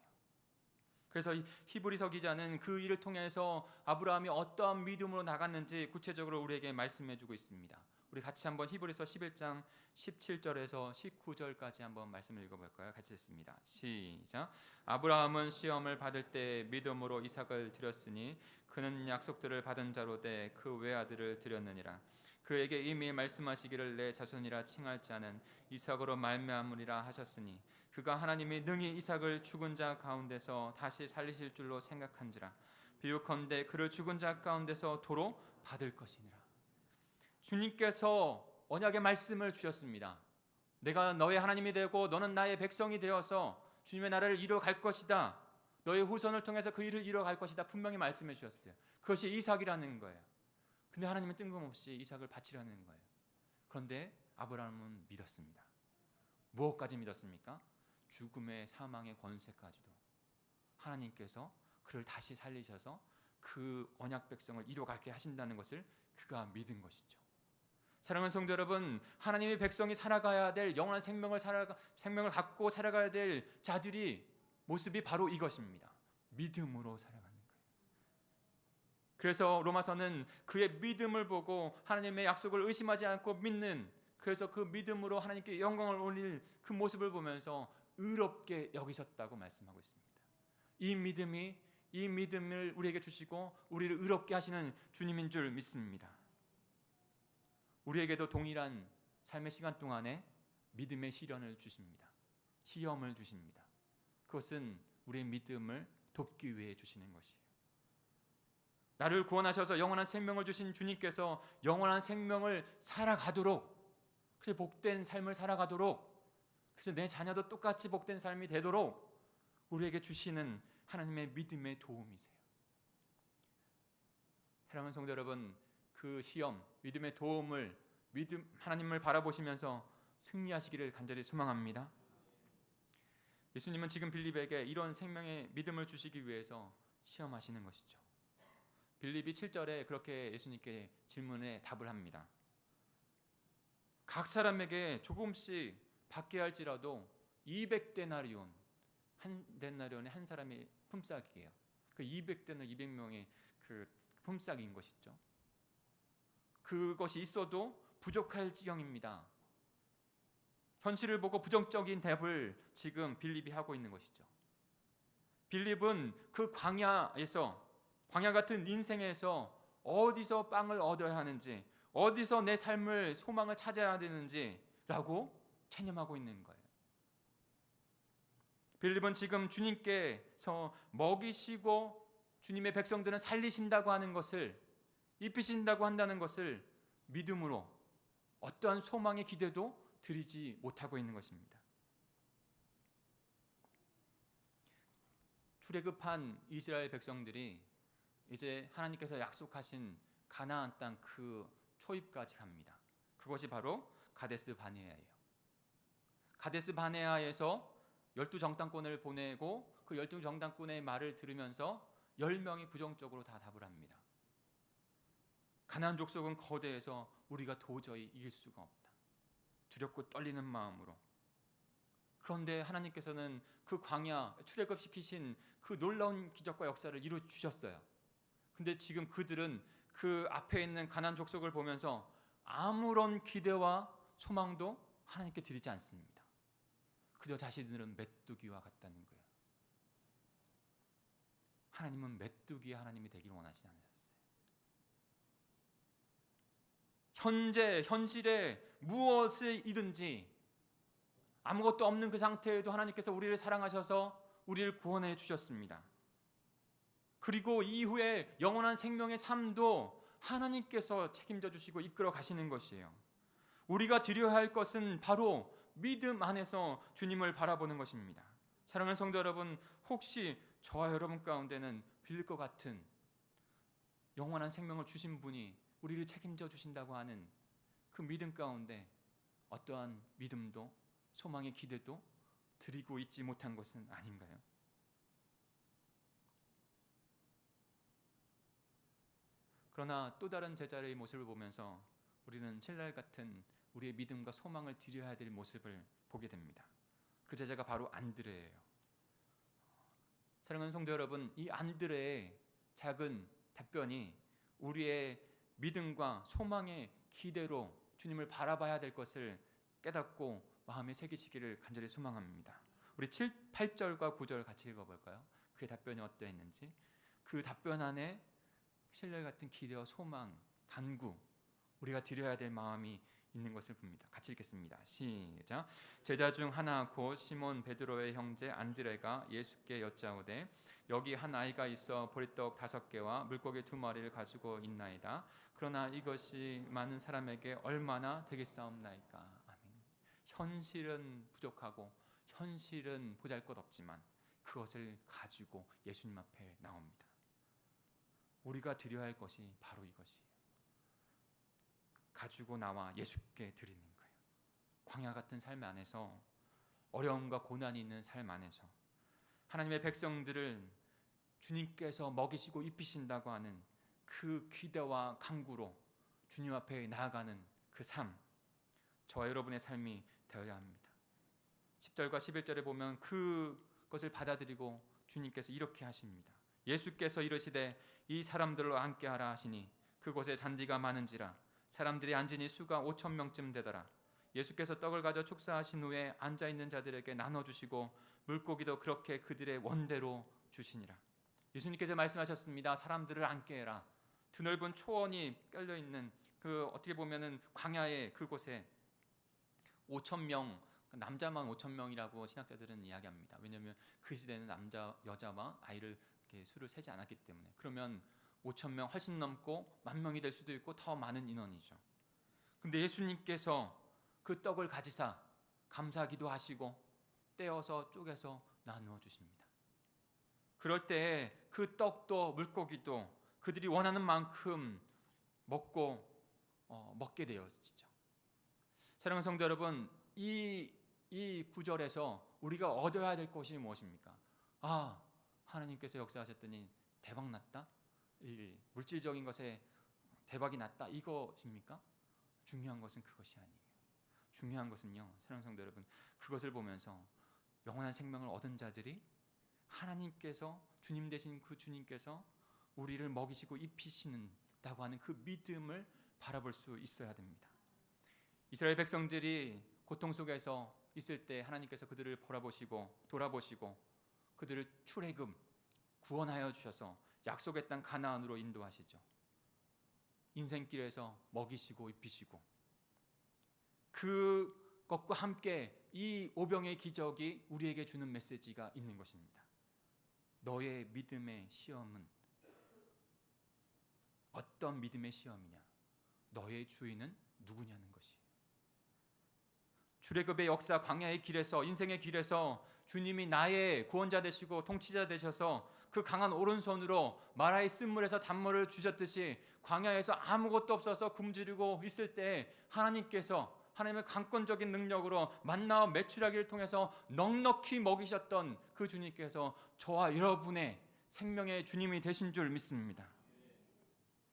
그래서 이 히브리서 기자는 그 일을 통해서 아브라함이 어떠한 믿음으로 나갔는지 구체적으로 우리에게 말씀해 주고 있습니다. 우리 같이 한번 히브리서 11장 17절에서 19절까지 한번 말씀을 읽어볼까요? 같이 읽습니다. 시작. 아브라함은 시험을 받을 때 믿음으로 이삭을 드렸으니 그는 약속들을 받은 자로 돼 그 외아들을 드렸느니라. 그에게 이미 말씀하시기를 내 자손이라 칭할 자는 이삭으로 말미암으리라 하셨으니 그가 하나님이 능히 이삭을 죽은 자 가운데서 다시 살리실 줄로 생각한지라. 비유컨대 그를 죽은 자 가운데서 도로 받을 것이니라. 주님께서 언약의 말씀을 주셨습니다. 내가 너의 하나님이 되고 너는 나의 백성이 되어서 주님의 나라를 이뤄갈 것이다. 너의 후손을 통해서 그 일을 이뤄갈 것이다. 분명히 말씀해 주셨어요. 그것이 이삭이라는 거예요. 근데 하나님은 뜬금없이 이삭을 바치라는 거예요. 그런데 아브라함은 믿었습니다. 무엇까지 믿었습니까? 죽음의 사망의 권세까지도 하나님께서 그를 다시 살리셔서 그 언약 백성을 이뤄가게 하신다는 것을 그가 믿은 것이죠. 사랑하는 성도 여러분, 하나님의 백성이 살아가야 될 영원한 생명을 갖고 살아가야 될 자들이 모습이 바로 이것입니다. 믿음으로 살아가는 거예요. 그래서 로마서는 그의 믿음을 보고 하나님의 약속을 의심하지 않고 믿는, 그래서 그 믿음으로 하나님께 영광을 올릴 그 모습을 보면서 의롭게 여기셨다고 말씀하고 있습니다. 이 믿음을 우리에게 주시고 우리를 의롭게 하시는 주님인 줄 믿습니다. 우리에게도 동일한 삶의 시간 동안에 믿음의 시련을 주십니다. 시험을 주십니다. 그것은 우리의 믿음을 돕기 위해 주시는 것이에요. 나를 구원하셔서 영원한 생명을 주신 주님께서 영원한 생명을 살아가도록, 그래서 복된 삶을 살아가도록, 그래서 내 자녀도 똑같이 복된 삶이 되도록 우리에게 주시는 하나님의 믿음의 도움이세요. 사랑하는 성도 여러분, 그 시험, 믿음의 도움을 하나님을 바라보시면서 승리하시기를 간절히 소망합니다. 예수님은 지금 빌립에게 이런 생명의 믿음을 주시기 위해서 시험하시는 것이죠. 빌립이 7절에 그렇게 예수님께 질문에 답을 합니다. 각 사람에게 조금씩 받게 할지라도 200데나리온, 한 데나리온에 한 사람의 품삯이에요. 그 200데나 200명의 그 품삯인 것이죠. 그것이 있어도 부족할 지경입니다. 현실을 보고 부정적인 답을 지금 빌립이 하고 있는 것이죠. 빌립은 그 광야 같은 인생에서 어디서 빵을 얻어야 하는지, 어디서 내 삶을 소망을 찾아야 되는지라고 체념하고 있는 거예요. 빌립은 지금 주님께서 먹이시고 주님의 백성들은 살리신다고 하는 것을, 입히신다고 한다는 것을 믿음으로, 어떠한 소망의 기대도 드리지 못하고 있는 것입니다. 출애굽한 이스라엘 백성들이 이제 하나님께서 약속하신 가나안 땅 그 초입까지 갑니다. 그것이 바로 가데스 바네아예요. 가데스 바네아에서 12정탐꾼을 보내고 그 12정탐꾼의 말을 들으면서 10명이 부정적으로 다 답을 합니다. 가나안 족속은 거대해서 우리가 도저히 이길 수가 없다. 두렵고 떨리는 마음으로. 그런데 하나님께서는 그 광야 출애굽시키신 그 놀라운 기적과 역사를 이루어 주셨어요. 근데 지금 그들은 그 앞에 있는 가나안 족속을 보면서 아무런 기대와 소망도 하나님께 드리지 않습니다. 그저 자신들은 메뚜기와 같다는 거예요. 하나님은 메뚜기의 하나님이 되기를 원하지 않으셨어요. 현실에 무엇이든지 아무것도 없는 그 상태에도 하나님께서 우리를 사랑하셔서 우리를 구원해 주셨습니다. 그리고 이후에 영원한 생명의 삶도 하나님께서 책임져 주시고 이끌어 가시는 것이에요. 우리가 드려야 할 것은 바로 믿음 안에서 주님을 바라보는 것입니다. 사랑하는 성도 여러분, 혹시 저와 여러분 가운데는 빌릴 것 같은 영원한 생명을 주신 분이 우리를 책임져 주신다고 하는 그 믿음 가운데 어떠한 믿음도 소망의 기대도 드리고 있지 못한 것은 아닌가요? 그러나 또 다른 제자의 모습을 보면서 우리는 신랄 같은 우리의 믿음과 소망을 드려야 될 모습을 보게 됩니다. 그 제자가 바로 안드레예요. 사랑하는 성도 여러분, 이 안드레의 작은 답변이 우리의 믿음과 소망의 기대로 주님을 바라봐야 될 것을 깨닫고 마음에 새기시기를 간절히 소망합니다. 우리 7, 8절과 9절 같이 읽어볼까요? 그의 답변이 어떠했는지. 그 답변 안에 신뢰 같은 기대와 소망, 간구, 우리가 드려야 될 마음이 있는 것을 봅니다. 같이 읽겠습니다. 시작. 제자 중 하나 곧 시몬 베드로의 형제 안드레가 예수께 여짜오되 여기 한 아이가 있어 보리떡 5개와 물고기 2마리를 가지고 있나이다. 그러나 이것이 많은 사람에게 얼마나 되겠사옵나이까. 아멘. 현실은 부족하고 현실은 보잘것없지만 그것을 가지고 예수님 앞에 나옵니다. 우리가 드려야 할 것이 바로 이것이에요. 가지고 나와 예수께 드리는 거예요. 광야 같은 삶 안에서, 어려움과 고난이 있는 삶 안에서 하나님의 백성들을 주님께서 먹이시고 입히신다고 하는 그 기대와 간구로 주님 앞에 나아가는 그 삶, 저와 여러분의 삶이 되어야 합니다. 10절과 11절에 보면 그것을 받아들이고 주님께서 이렇게 하십니다. 예수께서 이르시되 이 사람들로 함께하라 하시니 그곳에 잔디가 많은지라 사람들이 앉으니 수가 5,000명쯤 되더라. 예수께서 떡을 가져 축사하신 후에 앉아있는 자들에게 나눠주시고 물고기도 그렇게 그들의 원대로 주시니라. 예수님께서 말씀하셨습니다. 사람들을 앉게 해라. 드넓은 초원이 깔려있는 그 어떻게 보면은 광야의 그곳에 5,000명, 남자만 5,000명이라고 신학자들은 이야기합니다. 왜냐하면 그 시대는 남자, 여자와 아이를 이렇게 수를 세지 않았기 때문에. 그러면 5,000명 훨씬 넘고 10,000명이 될 수도 있고 더 많은 인원이죠. 근데 예수님께서 그 떡을 가지사 감사기도 하시고 떼어서 쪼개서 나누어 주십니다. 그럴 때 그 떡도 물고기도 그들이 원하는 만큼 먹게 되어지죠. 사랑하는 성도 여러분, 이 구절에서 우리가 얻어야 될 것이 무엇입니까? 하나님께서 역사하셨더니 대박 났다? 이 물질적인 것에 대박이 났다? 이것입니까? 중요한 것은 그것이 아니에요. 중요한 것은요, 사랑하는 성도 여러분, 그것을 보면서 영원한 생명을 얻은 자들이 하나님께서, 주님 되신 그 주님께서 우리를 먹이시고 입히시는다고 하는 그 믿음을 바라볼 수 있어야 됩니다. 이스라엘 백성들이 고통 속에서 있을 때 하나님께서 그들을 돌아보시고 그들을 출애굽, 구원하여 주셔서 약속의 땅 가나안으로 인도하시죠. 인생길에서 먹이시고 입히시고 그것과 함께 이 오병의 기적이 우리에게 주는 메시지가 있는 것입니다. 너의 믿음의 시험은 어떤 믿음의 시험이냐? 너의 주인은 누구냐는 것이에요. 출애굽의 역사, 광야의 길에서, 인생의 길에서 주님이 나의 구원자 되시고 통치자 되셔서 그 강한 오른손으로 마라의 쓴물에서 단물을 주셨듯이 광야에서 아무것도 없어서 굶주리고 있을 때 하나님께서 하나님의 강권적인 능력으로 만나와 메추라기를 통해서 넉넉히 먹이셨던 그 주님께서 저와 여러분의 생명의 주님이 되신 줄 믿습니다.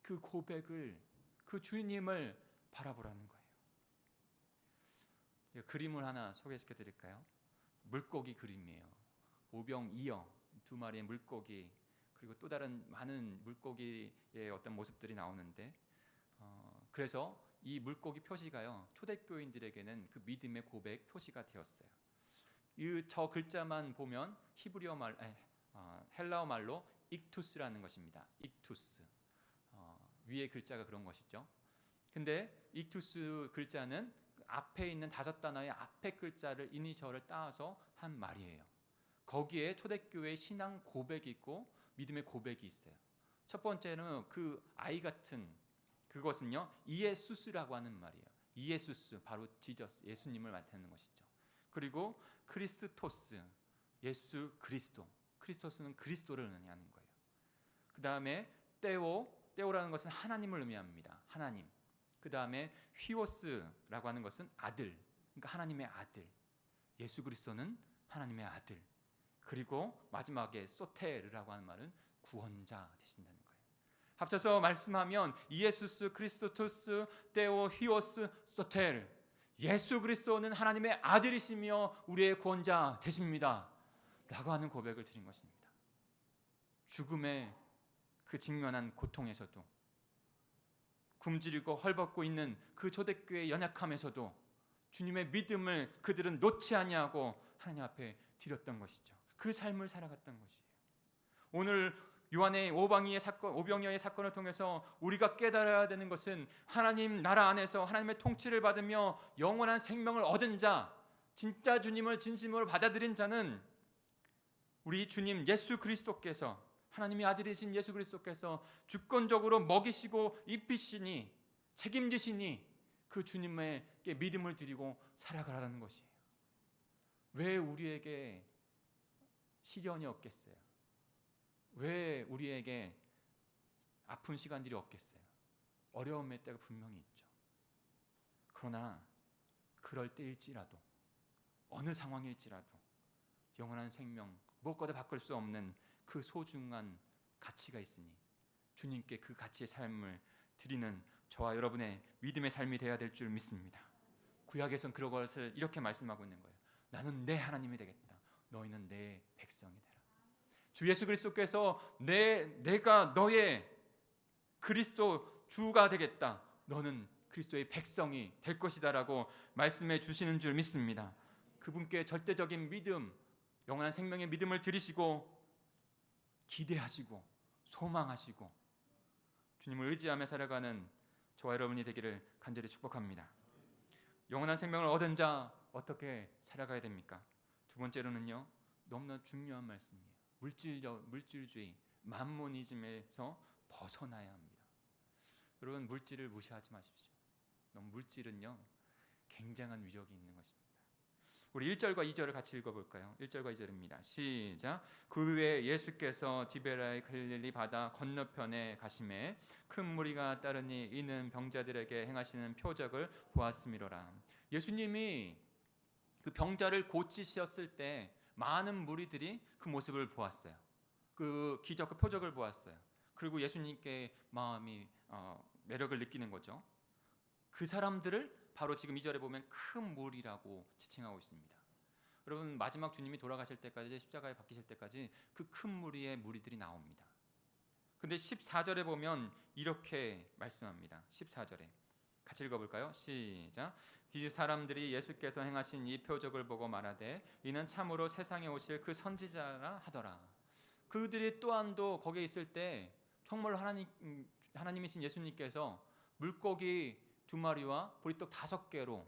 그 고백을, 그 주님을 바라보라는 거예요. 그림을 하나 소개시켜 드릴까요? 물고기 그림이에요. 오병이어 두 마리의 물고기, 그리고 또 다른 많은 물고기의 어떤 모습들이 나오는데, 그래서 이 물고기 표시가요, 초대교인들에게는 그 믿음의 고백 표시가 되었어요. 저 글자만 보면 헬라어 말로 익투스라는 것입니다. 익투스. 위에 글자가 그런 것이죠. 근데 익투스 글자는 앞에 있는 5단어의 앞에 글자를 이니셜을 따서 한 말이에요. 거기에 초대교회의 신앙 고백이 있고 믿음의 고백이 있어요. 첫 번째는 그 아이 같은 그것은요, 이에수스라고 하는 말이에요. 이에수스, 바로 지저스, 예수님을 나타내는 것이죠. 그리고 크리스토스, 예수 그리스도, 크리스토스는 그리스도를 의미하는 거예요. 그 다음에 떼오라는 것은 하나님을 의미합니다. 하나님. 그 다음에 휘오스라고 하는 것은 아들, 그러니까 하나님의 아들. 예수 그리스도는 하나님의 아들. 그리고 마지막에 소테르라고 하는 말은 구원자 되신다는 거예요. 합쳐서 말씀하면 이에수스, 크리스토토스, 떼오, 휘오스, 소테르. 예수 그리스도는 하나님의 아들이시며 우리의 구원자 되십니다 라고 하는 고백을 드린 것입니다. 죽음의 그 직면한 고통에서도, 굶주리고 헐벗고 있는 그 초대교회의 연약함에서도 주님의 믿음을 그들은 놓지 아니하고 하나님 앞에 드렸던 것이죠. 그 삶을 살아갔던 것이에요. 오늘 요한의 오병이어의 사건을 통해서 우리가 깨달아야 되는 것은 하나님 나라 안에서 하나님의 통치를 받으며 영원한 생명을 얻은 자, 진짜 주님을 진심으로 받아들인 자는 우리 주님 예수 그리스도께서, 하나님의 아들이신 예수 그리스도께서 주권적으로 먹이시고 입히시니, 책임지시니 그 주님에게 믿음을 드리고 살아가라는 것이에요. 왜 우리에게 시련이 없겠어요? 왜 우리에게 아픈 시간들이 없겠어요? 어려움의 때가 분명히 있죠. 그러나 그럴 때일지라도, 어느 상황일지라도 영원한 생명, 무엇과도 바꿀 수 없는 그 소중한 가치가 있으니 주님께 그 가치의 삶을 드리는 저와 여러분의 믿음의 삶이 되어야 될 줄 믿습니다. 구약에선 그런 것을 이렇게 말씀하고 있는 거예요. 나는 내 하나님이 되겠다. 너희는 내 백성이 되라. 주 예수 그리스도께서 내가 너의 그리스도 주가 되겠다. 너는 그리스도의 백성이 될 것이다라고 말씀해 주시는 줄 믿습니다. 그분께 절대적인 믿음, 영원한 생명의 믿음을 드리시고 기대하시고 소망하시고 주님을 의지하며 살아가는 저와 여러분이 되기를 간절히 축복합니다. 영원한 생명을 얻은 자 어떻게 살아가야 됩니까? 두 번째로는요, 너무나 중요한 말씀이에요. 물질주의, 만모니즘에서 벗어나야 합니다. 여러분, 물질을 무시하지 마십시오. 너무 물질은요, 굉장한 위력이 있는 것입니다. 우리 1절과 2절을 같이 읽어볼까요? 1절과 2절입니다. 시작. 그 후에 예수께서 디베라의 갈릴리 바다 건너편에 가심에 큰 무리가 따르니 이는 병자들에게 행하시는 표적을 보았음이로라. 예수님이 그 병자를 고치셨을 때 많은 무리들이 그 모습을 보았어요. 그 기적, 그 표적을 보았어요. 그리고 예수님께 마음이 매력을 느끼는 거죠. 그 사람들을 바로 지금 2절에 보면 큰 무리라고 지칭하고 있습니다. 여러분, 마지막 주님이 돌아가실 때까지, 십자가에 박히실 때까지 그 큰 무리의 무리들이 나옵니다. 근데 14절에 보면 이렇게 말씀합니다. 14절에 같이 읽어볼까요? 시작. 이 사람들이 예수께서 행하신 이 표적을 보고 말하되 이는 참으로 세상에 오실 그 선지자라 하더라. 그들이 또한도 거기에 있을 때 정말 하나님이신 예수님께서 물고기 2마리와 보리떡 5개로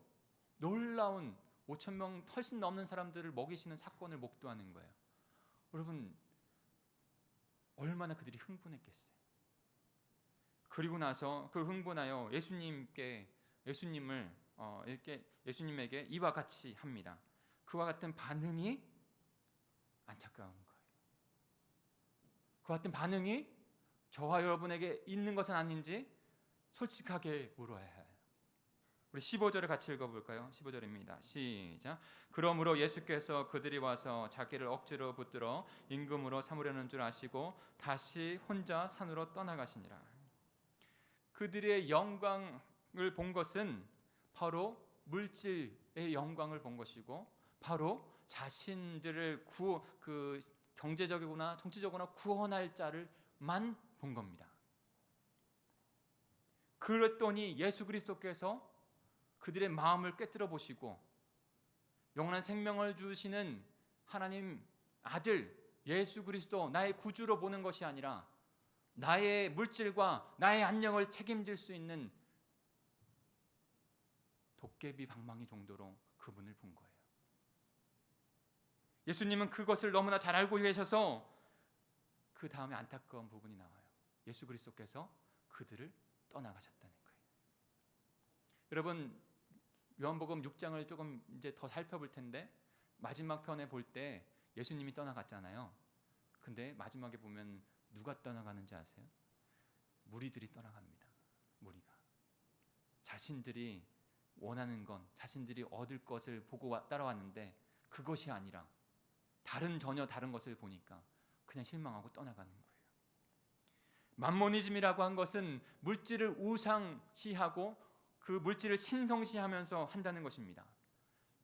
놀라운 5,000명 훨씬 넘는 사람들을 먹이시는 사건을 목도하는 거예요. 여러분, 얼마나 그들이 흥분했겠어요. 그리고 나서 그 흥분하여 예수님을 이렇게 예수님에게 이와 같이 합니다. 그와 같은 반응이 안타까운 거예요. 그와 같은 반응이 저와 여러분에게 있는 것은 아닌지 솔직하게 물어야 해요. 우리 15절을 같이 읽어볼까요? 15절입니다. 시작. 그러므로 예수께서 그들이 와서 자기를 억지로 붙들어 임금으로 삼으려는 줄 아시고 다시 혼자 산으로 떠나가시니라. 그들의 영광을 본 것은 바로 물질의 영광을 본 것이고, 바로 자신들을 경제적이거나 정치적으로나 구원할 자를만 본 겁니다. 그랬더니 예수 그리스도께서 그들의 마음을 꿰뚫어 보시고 영원한 생명을 주시는 하나님 아들 예수 그리스도, 나의 구주로 보는 것이 아니라 나의 물질과 나의 안녕을 책임질 수 있는 도깨비 방망이 정도로 그분을 본 거예요. 예수님은 그것을 너무나 잘 알고 계셔서 그 다음에 안타까운 부분이 나와요. 예수 그리스도께서 그들을 떠나가셨다는 거예요. 여러분, 요한복음 6장을 조금 이제 더 살펴볼 텐데, 마지막 편에 볼 때 예수님이 떠나갔잖아요. 근데 마지막에 보면 누가 떠나가는지 아세요? 무리들이 떠나갑니다. 무리가 자신들이 원하는 건, 자신들이 얻을 것을 보고 따라왔는데 그것이 아니라 전혀 다른 것을 보니까 그냥 실망하고 떠나가는 거예요. 맘모니즘이라고 한 것은 물질을 우상시하고 그 물질을 신성시하면서 한다는 것입니다.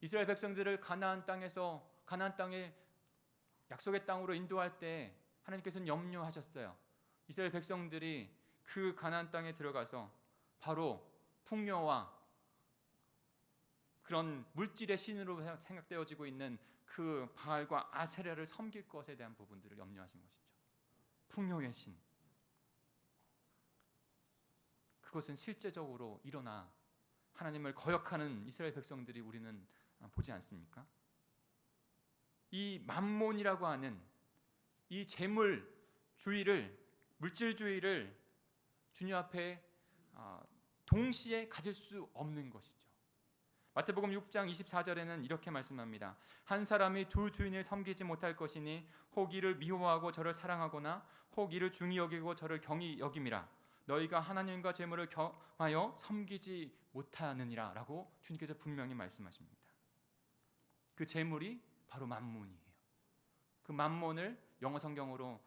이스라엘 백성들을 가나안 땅에 약속의 땅으로 인도할 때 하나님께서는 염려하셨어요. 이스라엘 백성들이 그 가나안 땅에 들어가서 바로 풍요와 그런 물질의 신으로 생각되어지고 있는 그 바알과 아세라를 섬길 것에 대한 부분들을 염려하신 것이죠. 풍요의 신. 그것은 실제적으로 일어나 하나님을 거역하는 이스라엘 백성들이 우리는 보지 않습니까? 이 맘몬이라고 하는 이 물질주의를 주님 앞에 동시에 가질 수 없는 것이죠. 마태복음 6장 24절에는 이렇게 말씀합니다. 한 사람이 두 주인을 섬기지 못할 것이니 혹 이를 미워하고 저를 사랑하거나 혹 이를 중히 여기고 저를 경히 여김이라. 너희가 하나님과 재물을 겸하여 섬기지 못하느니라 라고 주님께서 분명히 말씀하십니다. 그 재물이 바로 맘몬이에요. 그 맘몬을 영어 성경으로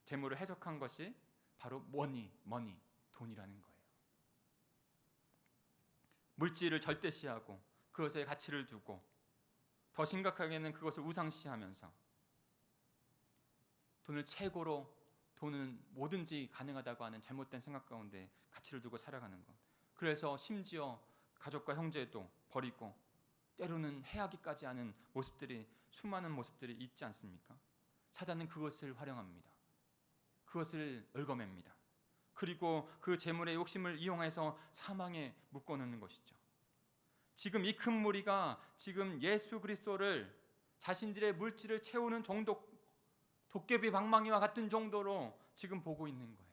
재물을 해석한 것이 바로 머니, 돈이라는 거예요. 물질을 절대시하고 그것에 가치를 두고, 더 심각하게는 그것을 우상시하면서 돈을 최고로, 돈은 뭐든지 가능하다고 하는 잘못된 생각 가운데 가치를 두고 살아가는 것. 그래서 심지어 가족과 형제도 버리고 때로는 해하기까지 하는 수많은 모습들이 있지 않습니까? 사단은 그것을 활용합니다. 그것을 얽어맵니다. 그리고 그 재물의 욕심을 이용해서 사망에 묶어놓는 것이죠. 지금 이 큰 무리가 지금 예수 그리스도를 자신들의 물질을 채우는 정도, 도깨비 방망이와 같은 정도로 지금 보고 있는 거예요.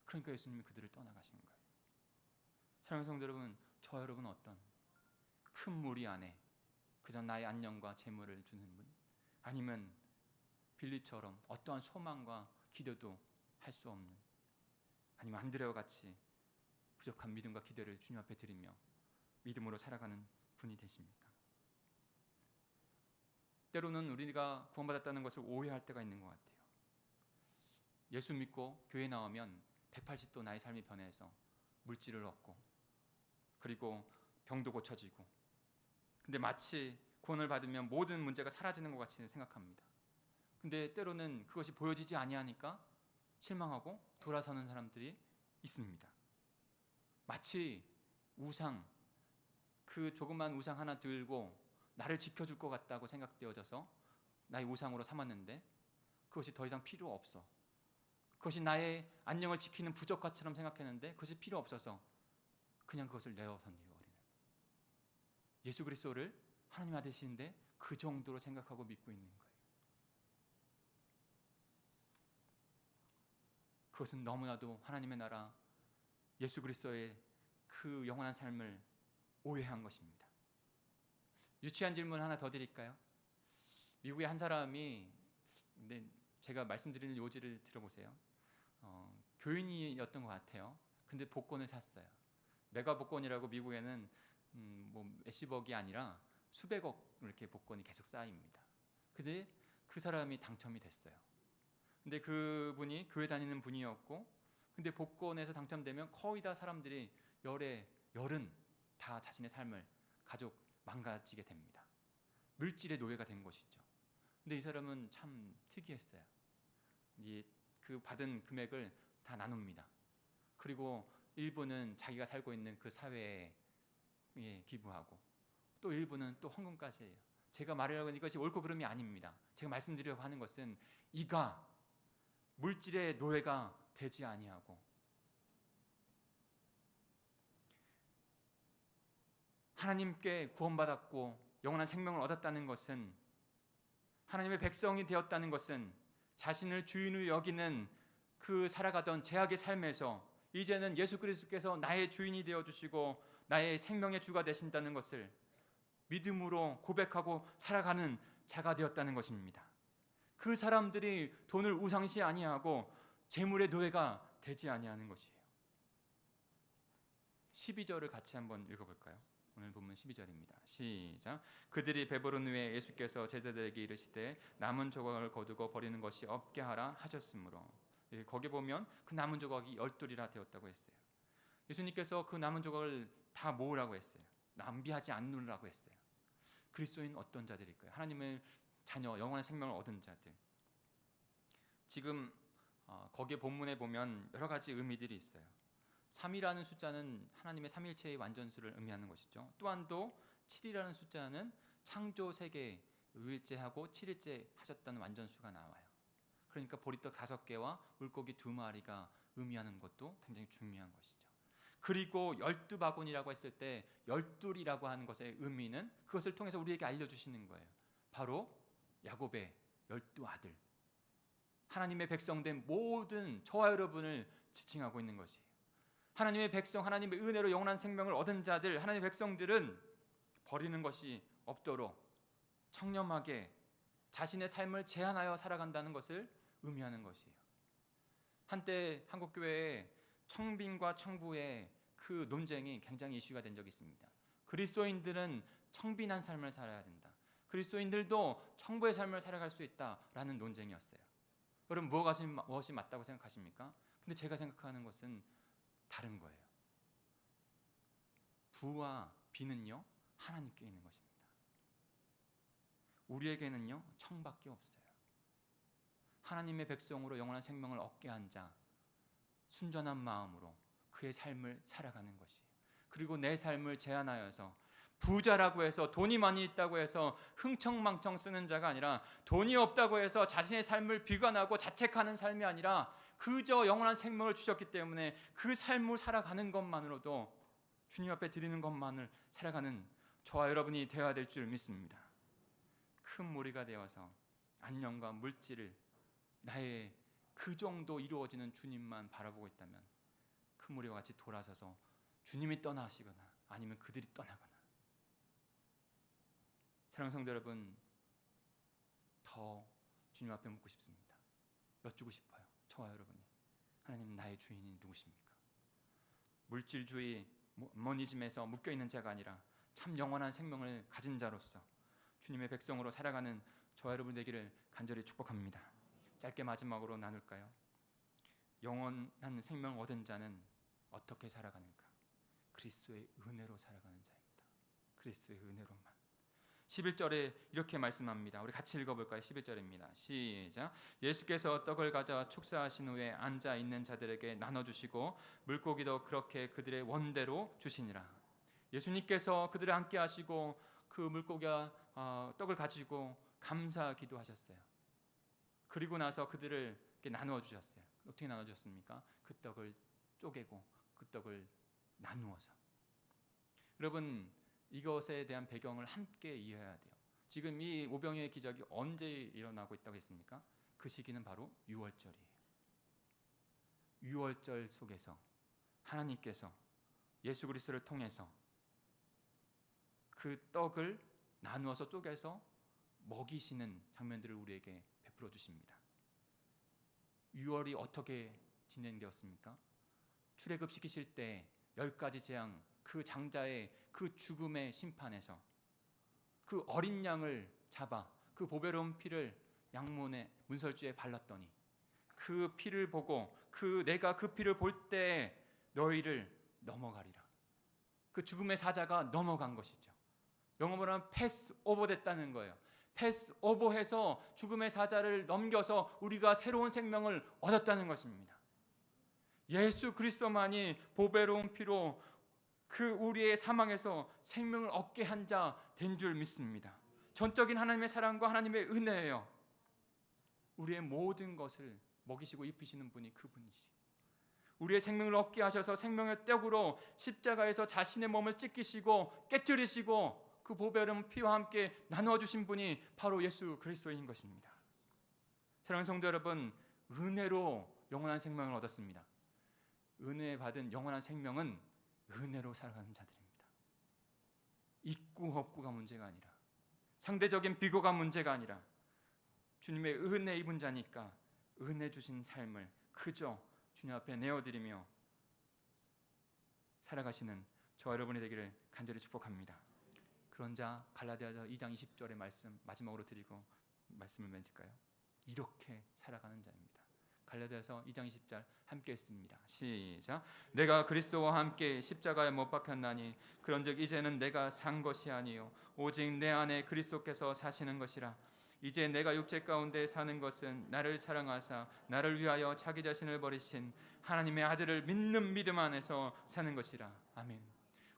그러니까 예수님이 그들을 떠나가신 거예요. 사랑하는 성도 여러분, 저 여러분 어떤 큰 무리 안에 그저 나의 안녕과 재물을 주는 분, 아니면 빌립처럼 어떠한 소망과 기대도 할 수 없는, 아니면 안드레와 같이 부족한 믿음과 기대를 주님 앞에 드리며 믿음으로 살아가는 분이 되십니까? 때로는 우리가 구원받았다는 것을 오해할 때가 있는 것 같아요. 예수 믿고 교회 나오면 180도 나의 삶이 변해서 물질을 얻고, 그리고 병도 고쳐지고, 근데 마치 구원을 받으면 모든 문제가 사라지는 것 같이 생각합니다. 근데 때로는 그것이 보여지지 아니하니까 실망하고 돌아서는 사람들이 있습니다. 마치 그 조그만 우상 하나 들고 나를 지켜줄 것 같다고 생각되어져서 나의 우상으로 삼았는데 그것이 더 이상 필요 없어. 그것이 나의 안녕을 지키는 부적과처럼 생각했는데 그것이 필요 없어서 그냥 그것을 내어 던져버리는, 예수 그리스도를 하나님 아들이신데 그 정도로 생각하고 믿고 있는 거예요. 그것은 너무나도 하나님의 나라, 예수 그리스도의 그 영원한 삶을 오해한 것입니다. 유치한 질문 하나 더 드릴까요? 미국의 한 사람이, 근데 제가 말씀드리는 요지를 들어보세요. 교인이었던 것 같아요. 근데 복권을 샀어요. 메가 복권이라고 미국에는 뭐 몇십억이 아니라 수백억 이렇게 복권이 계속 쌓입니다. 근데 그 사람이 당첨이 됐어요. 근데 그분이 교회 다니는 분이었고, 근데 복권에서 당첨되면 거의 다 사람들이 열은 다 자신의 삶을 가족 망가지게 됩니다. 물질의 노예가 된 것이죠. 근데 이 사람은 참 특이했어요. 그 받은 금액을 다 나눕니다. 그리고 일부는 자기가 살고 있는 그 사회에 기부하고, 또 일부는 또 헌금까지 해요. 제가 말하려고 하는 것이 옳고 그름이 아닙니다. 제가 말씀드리려고 하는 것은 이가 물질의 노예가 되지 아니하고 하나님께 구원받았고 영원한 생명을 얻었다는 것은, 하나님의 백성이 되었다는 것은 자신을 주인으로 여기는 그 살아가던 죄악의 삶에서 이제는 예수 그리스도께서 나의 주인이 되어주시고 나의 생명의 주가 되신다는 것을 믿음으로 고백하고 살아가는 자가 되었다는 것입니다. 그 사람들이 돈을 우상시 아니하고 재물의 노예가 되지 아니하는 것이에요. 12절을 같이 한번 읽어볼까요? 오늘 본문 12절입니다. 시작. 그들이 배부른 후에 예수께서 제자들에게 이르시되 남은 조각을 거두고 버리는 것이 없게 하라 하셨으므로, 거기 보면 그 남은 조각이 12이라 되었다고 했어요. 예수님께서 그 남은 조각을 다 모으라고 했어요. 낭비하지 않으라고 했어요. 그리스도인 어떤 자들일까요? 하나님의 자녀, 영원한 생명을 얻은 자들. 지금 거기에 본문에 보면 여러 가지 의미들이 있어요. 3이라는 숫자는 하나님의 삼일체의 완전수를 의미하는 것이죠. 또한도 7이라는 숫자는 창조 세계 6일째하고 7일째 하셨다는 완전수가 나와요. 그러니까 보리떡 5개와 물고기 2마리가 의미하는 것도 굉장히 중요한 것이죠. 그리고 12바구니라고 했을 때 12이라고 하는 것의 의미는 그것을 통해서 우리에게 알려주시는 거예요. 바로 야곱의 12아들, 하나님의 백성된 모든 저와 여러분을 지칭하고 있는 것이에요. 하나님의 백성, 하나님의 은혜로 영원한 생명을 얻은 자들, 하나님의 백성들은 버리는 것이 없도록 청렴하게 자신의 삶을 제한하여 살아간다는 것을 의미하는 것이에요. 한때 한국교회에 청빈과 청부의 그 논쟁이 굉장히 이슈가 된 적이 있습니다. 그리스도인들은 청빈한 삶을 살아야 된다, 그리스도인들도 청부의 삶을 살아갈 수 있다라는 논쟁이었어요. 여러분, 무엇이 맞다고 생각하십니까? 근데 제가 생각하는 것은 다른 거예요. 부와 비는요, 하나님께 있는 것입니다. 우리에게는요, 청밖에 없어요. 하나님의 백성으로 영원한 생명을 얻게 한 자, 순전한 마음으로 그의 삶을 살아가는 것이에요. 그리고 내 삶을 제한하여서 부자라고 해서, 돈이 많이 있다고 해서 흥청망청 쓰는 자가 아니라, 돈이 없다고 해서 자신의 삶을 비관하고 자책하는 삶이 아니라 그저 영원한 생명을 주셨기 때문에 그 삶을 살아가는 것만으로도 주님 앞에 드리는 것만을 살아가는 저와 여러분이 되어야 될 줄 믿습니다. 큰 무리가 되어서 안녕과 물질을, 나의 그 정도 이루어지는 주님만 바라보고 있다면 큰 무리와 같이 돌아서서 주님이 떠나시거나 아니면 그들이 떠나거나. 사랑하는 성도 여러분, 더 주님 앞에 묻고 싶습니다. 여쭈고 싶어요. 저와 여러분이, 하나님 나의 주인이 누구십니까? 물질주의, 모니즘에서 묶여있는 자가 아니라 참 영원한 생명을 가진 자로서 주님의 백성으로 살아가는 저와 여러분 되기를 간절히 축복합니다. 짧게 마지막으로 나눌까요? 영원한 생명을 얻은 자는 어떻게 살아가는가? 그리스도의 은혜로 살아가는 자입니다. 그리스도의 은혜로만. 11절에 이렇게 말씀합니다. 우리 같이 읽어볼까요? 11절입니다. 시작. 예수께서 떡을 가져 축사하신 후에 앉아있는 자들에게 나눠주시고 물고기도 그렇게 그들의 원대로 주시니라. 예수님께서 그들을 함께 하시고 그 물고기와 떡을 가지고 감사 기도하셨어요. 그리고 나서 그들을 이렇게 나누어 주셨어요. 어떻게 나눠 주셨습니까? 그 떡을 쪼개고 그 떡을 나누어서. 여러분, 이것에 대한 배경을 함께 이해해야 돼요. 지금 이 오병이의 기적이 언제 일어나고 있다고 했습니까? 그 시기는 바로 6월절이에요. 6월절 속에서 하나님께서 예수 그리스도를 통해서 그 떡을 나누어서 쪼개서 먹이시는 장면들을 우리에게 베풀어 주십니다. 유월이 어떻게 진행되었습니까? 출애굽 시키실 때 10가지 재앙, 그 장자의 그 죽음의 심판에서 그 어린 양을 잡아 그 보배로운 피를 양문의 문설주에 발랐더니 그 피를 보고 내가 그 피를 볼 때 너희를 넘어가리라. 그 죽음의 사자가 넘어간 것이죠. 영어로 하면 패스 오버 됐다는 거예요. 패스 오버해서 죽음의 사자를 넘겨서 우리가 새로운 생명을 얻었다는 것입니다. 예수 그리스도만이 보배로운 피로 그 우리의 사망에서 생명을 얻게 한 자 된 줄 믿습니다. 전적인 하나님의 사랑과 하나님의 은혜예요. 우리의 모든 것을 먹이시고 입히시는 분이 그분이시. 우리의 생명을 얻게 하셔서 생명의 떡으로 십자가에서 자신의 몸을 찢기시고 깨뜨리시고 그 보배로운 피와 함께 나누어 주신 분이 바로 예수 그리스도인 것입니다. 사랑하는 성도 여러분, 은혜로 영원한 생명을 얻었습니다. 은혜 받은 영원한 생명은 은혜로 살아가는 자들입니다. 있고 없고가 문제가 아니라, 상대적인 비교가 문제가 아니라 주님의 은혜 입은 자니까 은혜 주신 삶을 그저 주님 앞에 내어드리며 살아가시는 저와 여러분이 되기를 간절히 축복합니다. 그런 자 갈라디아서 2장 20절의 말씀 마지막으로 드리고 말씀을 맺을까요? 이렇게 살아가는 자입니다. 갈라디아서 2장 20절 함께 했습니다. 시작. 내가 그리스도와 함께 십자가에 못 박혔나니 그런즉 이제는 내가 산 것이 아니요 오직 내 안에 그리스도께서 사시는 것이라. 이제 내가 육체 가운데 사는 것은 나를 사랑하사 나를 위하여 자기 자신을 버리신 하나님의 아들을 믿는 믿음 안에서 사는 것이라. 아멘.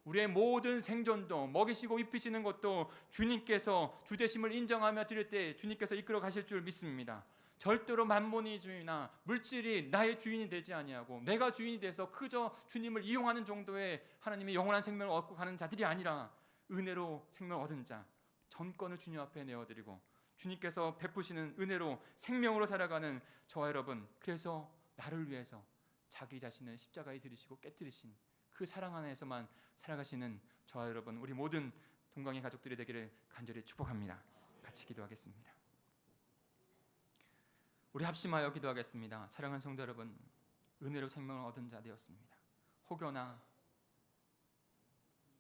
우리의 모든 생존도 먹이시고 입히시는 것도 주님께서 주되심을 인정하며 드릴 때 주님께서 이끌어 가실 줄 믿습니다. 절대로 만몬이 주인이나 물질이 나의 주인이 되지 아니하고 내가 주인이 돼서 그저 주님을 이용하는 정도의 하나님의 영원한 생명을 얻고 가는 자들이 아니라 은혜로 생명을 얻은 자, 전권을 주님 앞에 내어드리고 주님께서 베푸시는 은혜로 생명으로 살아가는 저와 여러분, 그래서 나를 위해서 자기 자신을 십자가에 들이시고 깨뜨리신 그 사랑 안에서만 살아가시는 저와 여러분, 우리 모든 동강의 가족들이 되기를 간절히 축복합니다. 같이 기도하겠습니다. 우리 합심하여 기도하겠습니다. 사랑하는 성도 여러분, 은혜로 생명을 얻은 자 되었습니다. 혹여나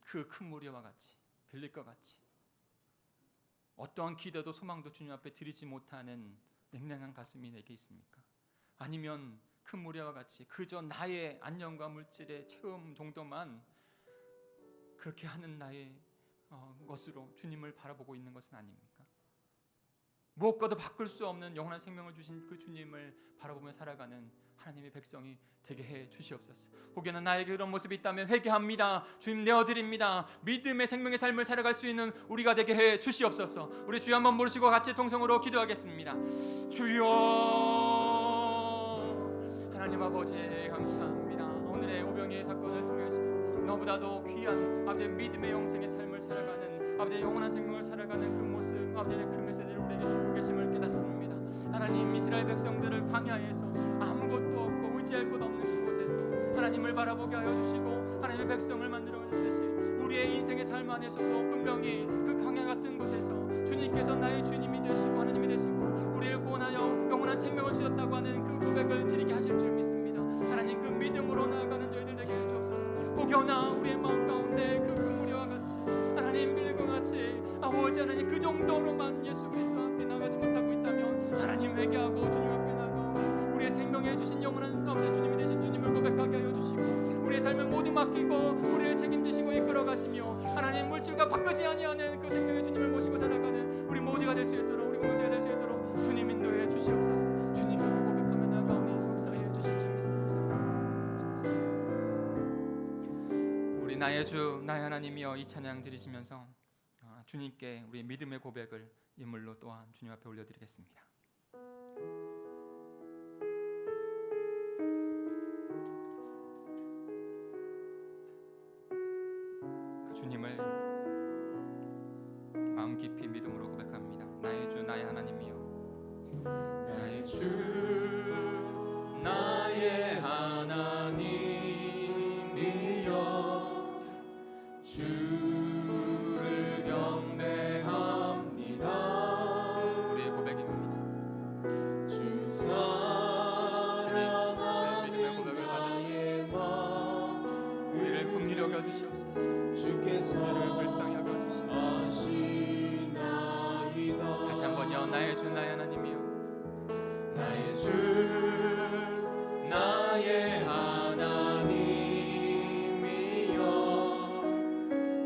그 큰 무리와 같이 빌릴과 같이 어떠한 기대도 소망도 주님 앞에 드리지 못하는 냉랭한 가슴이 내게 있습니까? 아니면 큰 무리와 같이 그저 나의 안녕과 물질의 체험 정도만 그렇게 하는 나의 것으로 주님을 바라보고 있는 것은 아닙니까? 무엇과도 바꿀 수 없는 영원한 생명을 주신 그 주님을 바라보며 살아가는 하나님의 백성이 되게 해 주시옵소서. 혹여나 나에게 그런 모습이 있다면 회개합니다. 주님 내어드립니다. 믿음의 생명의 삶을 살아갈 수 있는 우리가 되게 해 주시옵소서. 우리 주여 한번 부르시고 같이 통성으로 기도하겠습니다. 주여, 하나님 아버지 감사합니다. 오늘의 오병이의 사건을 통해서 너무나도 귀한 아버지의 믿음의 영생의 삶을 살아가는 아버지의 영원한 생명을 살아가는 그 모습, 아버지의 그 메시지를 우리에게 주고 계심을 깨닫습니다. 하나님, 이스라엘 백성들을 광야에서 아무것도 없고 의지할 것 없는 그곳에서 하나님을 바라보게 하여 주시고 하나님의 백성을 만들어 주듯이 우리의 인생의 삶 안에서도 분명히 그 광야 같은 곳에서 주님께서 나의 주님이 되시고 하나님이 되시고 우리를 구원하여 영원한 생명을 주셨다고 하는 그 고백을 드리게 하실 줄 믿습니다. 하나님, 그 믿음으로 나아가는 저희들 되게 해주옵소서. 혹여나 우리의 마음 가운데 그 금무리와 같이 하나님 빌리고 같이 아버지 하나님 그 정도로만 예수 그리스도와 함께 나가지 못하고 있다면 하나님 회개하고 주님 앞에 나가고 우리의 생명에 주신 영원한 아버지 주님이 되신 주님을 고백하게 하여 주시고 우리의 삶을 모두 맡기고 우리를 책임지시고 이끌어 가시며 하나님 물질과 바꾸지 아니하는 그 생명의 주님을 모시고 살아가는 우리 모두가 될 수 있도록 우리 공동체가 될 수 있도록 주님 인도해 주시옵소서. 주님 앞에 고백하며 나가오니 역사해 주실 줄 믿습니다. 우리 나의 주 나의 하나님이여 이 찬양 드리시면서 주님께 우리의 믿음의 고백을 인물로 또한 주님 앞에 올려드리겠습니다. 그 주님을 마음 깊이 믿음으로 고백합니다. 나의 주 나의 하나님이여, 나의 주 나의 하나님이여, 주를 나의 주 나의 하나님이여. 나의 주 나의 하나님이여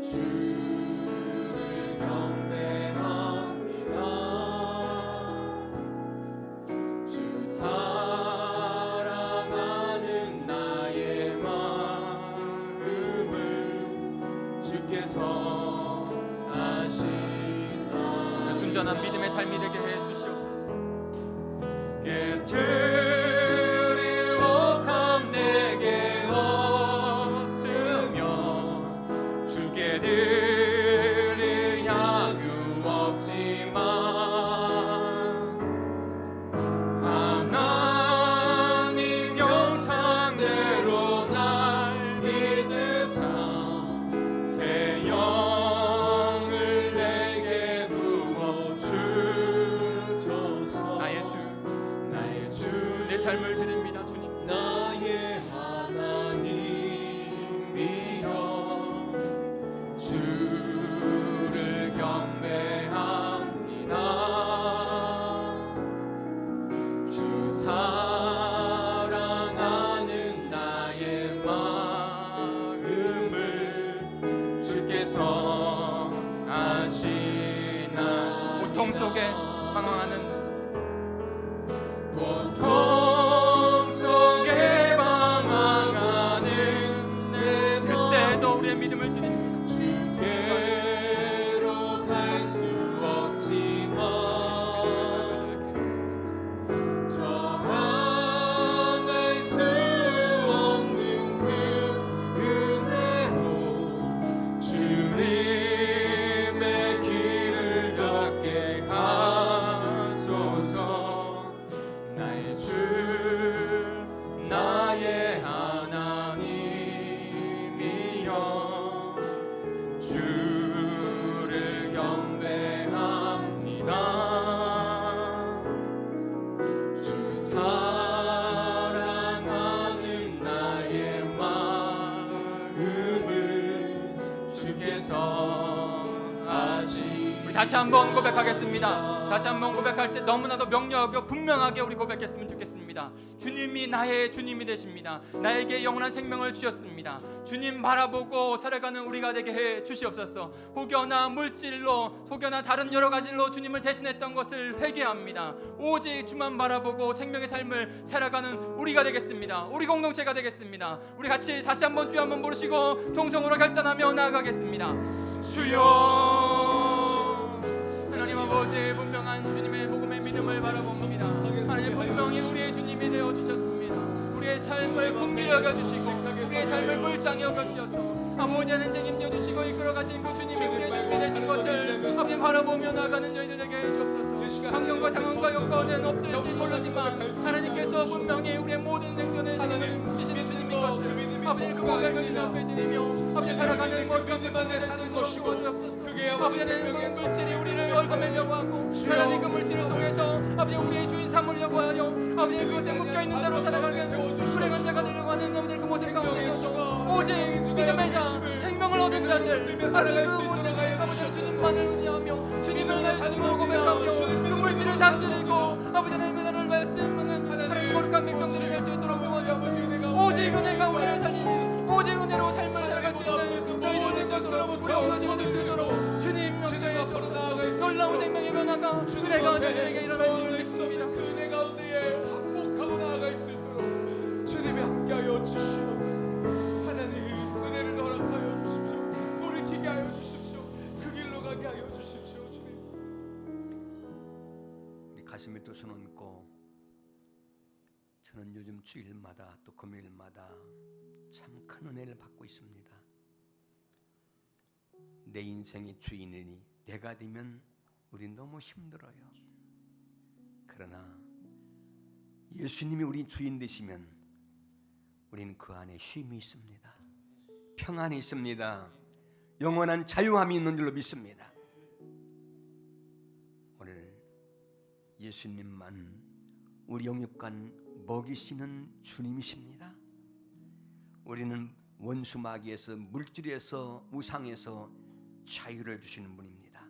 주를 경배합니다. 주 사랑하는 나의 마음을 주께서 아시나. 그 순전한 믿음의 삶이 되게 해 주시옵소서. 들을 혹함 내게 없으며 주께 들을 양유 없지만 하나님 영상대로 날 믿으사 새 영을 내게 부어주소서. 나의 주 내 삶을 드립니다. 주님 나의 하나님이여 주를 경배합니다. 주 사랑하는 나의 마음을 주께서 아시나. 고통 속에 방황하는 고통 속에 방황하는 내 그때도 우리의 믿음을 드립니다. 주께로 갈 수 없지만 저항할 수 없는 그 은혜로 주님의 길을 걷게 하소서. 나의 주 나의 하나님이여 주를 경배합니다. 주 사랑하는 나의 마음을 주께서 아시. 우리 다시 한번 고백하겠습니다. 다시 한번 고백할 때 너무나도 명료하고 분명하게 우리 고백했으면 좋겠습니다. 주님이 나의 주님이 되십니다. 나에게 영원한 생명을 주셨습니다. 주님 바라보고 살아가는 우리가 되게 해 주시옵소서. 혹여나 물질로 혹여나 다른 여러 가지로 주님을 대신했던 것을 회개합니다. 오직 주만 바라보고 생명의 삶을 살아가는 우리가 되겠습니다. 우리 공동체가 되겠습니다. 우리 같이 다시 한번 주여 한번 부르시고 동성으로 결단하며 나아가겠습니다. 주여, 하나님 아버지, 분명한 주님의 복음의 믿음을 바라봅니다. 하나님 분명히 우리의 주님이 되어주셨습니다. 우리의 삶을 긍휼히 여겨주시고 우리의 삶을 불쌍히 여겨주셔서 아버지 하나님 책임져 주시고 이끌어가신 그 주님이 우리의 주님이 되신 것을 아버지 바라보며 나가는 저희들에게 해주옵소서. 환경과 상황과 여건은 없을지 모르지만 하나님께서 분명히 우리의 모든 생존의 책임을 지시는 주님인 것을 아버지 그 고백을 주님 앞에 드리며 아버지 살아가는 모든 것을 하시는 것을 주옵소서. 아버지 하나님 그 물질이 우리를 얽어매려고 하고 하나님 그 물질을 통해서 아버지 우리의 주인 삼으려고 하여 아버지 그것에 묶여있는 자로 살아가는 불행한 자가 되려고 하는 아버지 그 모습 가운데서 오직 믿음의 자 생명을 얻은 자들 하나님 그 모습을 아버지 주님만을 의지하며 주님을 나의 주님으로 고백하며 그 물질을 다스리고 아버지 하나님의 나라를 말씀하는 하나님 거룩한 백성들이 될 수 있도록 도와주옵소서. 오직 은혜가 우리를 살리니 오직 은혜로 삶을 살아갈 수 있는 저희들이 될 수 있도록 우리 없어지게 될 수 있도록 주님 명령에 주옵소서. 놀라운 생명의 변화가 은혜가 저희들에게 일어날 줄 믿습니다. 그 은혜 가운데에 항복하고 나아갈 수 있도록 주님이 함께하여 주시옵소서. 하나님 은혜를 허락하여 주십시오. 돌이키게 하여 주십시오. 그 길로 가게 하여 주십시오. 주님, 우리 가슴에 두 손 얹고 저는 요즘 주일마다 또 금요일마다 참 큰 은혜를 받고 있습니다. 내 인생의 주인이니 내가 되면 우리 너무 힘들어요. 그러나 예수님이 우리 주인 되시면 우리는 그 안에 쉼이 있습니다. 평안이 있습니다. 영원한 자유함이 있는 줄로 믿습니다. 오늘 예수님만 우리 영육간 먹이시는 주님이십니다. 우리는 원수 마귀에서, 물질에서, 우상에서 자유를 주시는 분입니다.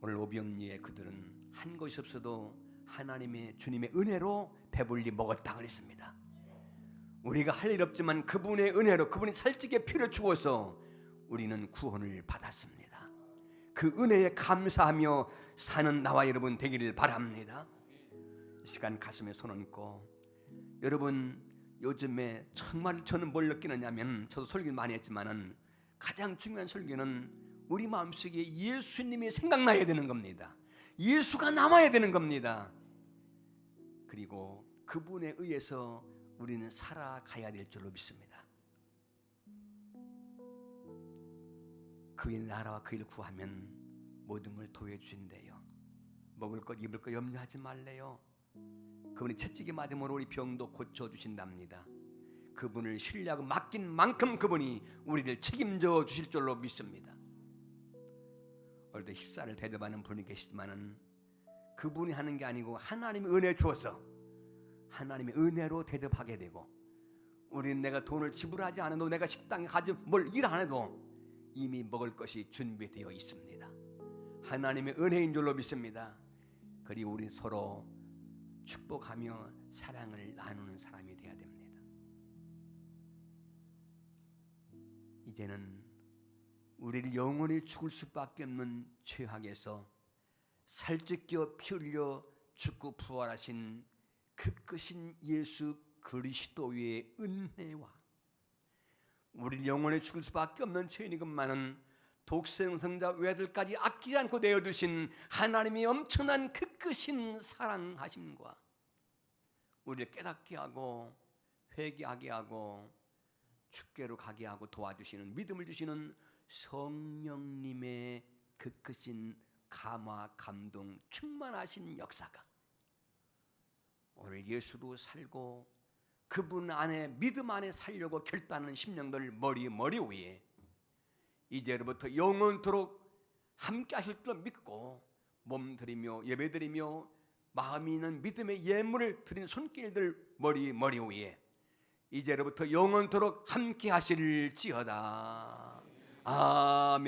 오늘 오병리에 그들은 한 것이 없어도 하나님의 주님의 은혜로 배불리 먹었다 그랬습니다. 우리가 할 일 없지만 그분의 은혜로 그분이 살찌게 피를 주어서 우리는 구원을 받았습니다. 그 은혜에 감사하며 사는 나와 여러분 되기를 바랍니다. 이 시간 가슴에 손 얹고, 여러분 요즘에 정말 저는 뭘 느끼느냐면, 저도 설교 많이 했지만은 가장 중요한 설교는 우리 마음속에 예수님이 생각나야 되는 겁니다. 예수가 남아야 되는 겁니다. 그리고 그분에 의해서 우리는 살아가야 될 줄로 믿습니다. 그의 나라와 그를 구하면 모든 걸 도해 주신대요. 먹을 것 입을 것 염려하지 말래요. 그분이 채찍에 맞음으로 우리 병도 고쳐 주신답니다. 그분을 신뢰하고 맡긴 만큼 그분이 우리를 책임져 주실 줄로 믿습니다. 오늘도 식사를 대접하는 분이 계시지만은 그분이 하는 게 아니고 하나님의 은혜 주어서 하나님의 은혜로 대접하게 되고, 우리는 내가 돈을 지불하지 않아도 내가 식당에 가지 뭘 일 안 해도 이미 먹을 것이 준비되어 있습니다. 하나님의 은혜인 줄로 믿습니다. 그리고 우리 서로 축복하며 사랑을 나누는 사람이 되어야 됩니다. 이제는 우리를 영원히 죽을 수밖에 없는 죄악에서 살찢겨 피 흘려 죽고 부활하신 그 크신 예수 그리스도의 은혜와 우리를 영원히 죽을 수밖에 없는 죄인이건만은 독생성자 외아들까지 아끼지 않고 내어두신 하나님의 엄청난 그 크신 사랑하심과 우리를 깨닫게 하고 회개하게 하고 주께로 가게 하고 도와주시는 믿음을 주시는 성령님의 그 크신 감화 감동 충만하신 역사가 오늘 예수로 살고 그분 안에 믿음 안에 살려고 결단하는 심령들 머리 위에 이제로부터 영원토록 함께 하실 줄 믿고 몸드리며 예배드리며 마음이 있는 믿음의 예물을 드린 손길들 머리 위에 이제로부터 영원토록 함께 하실지어다. 아멘.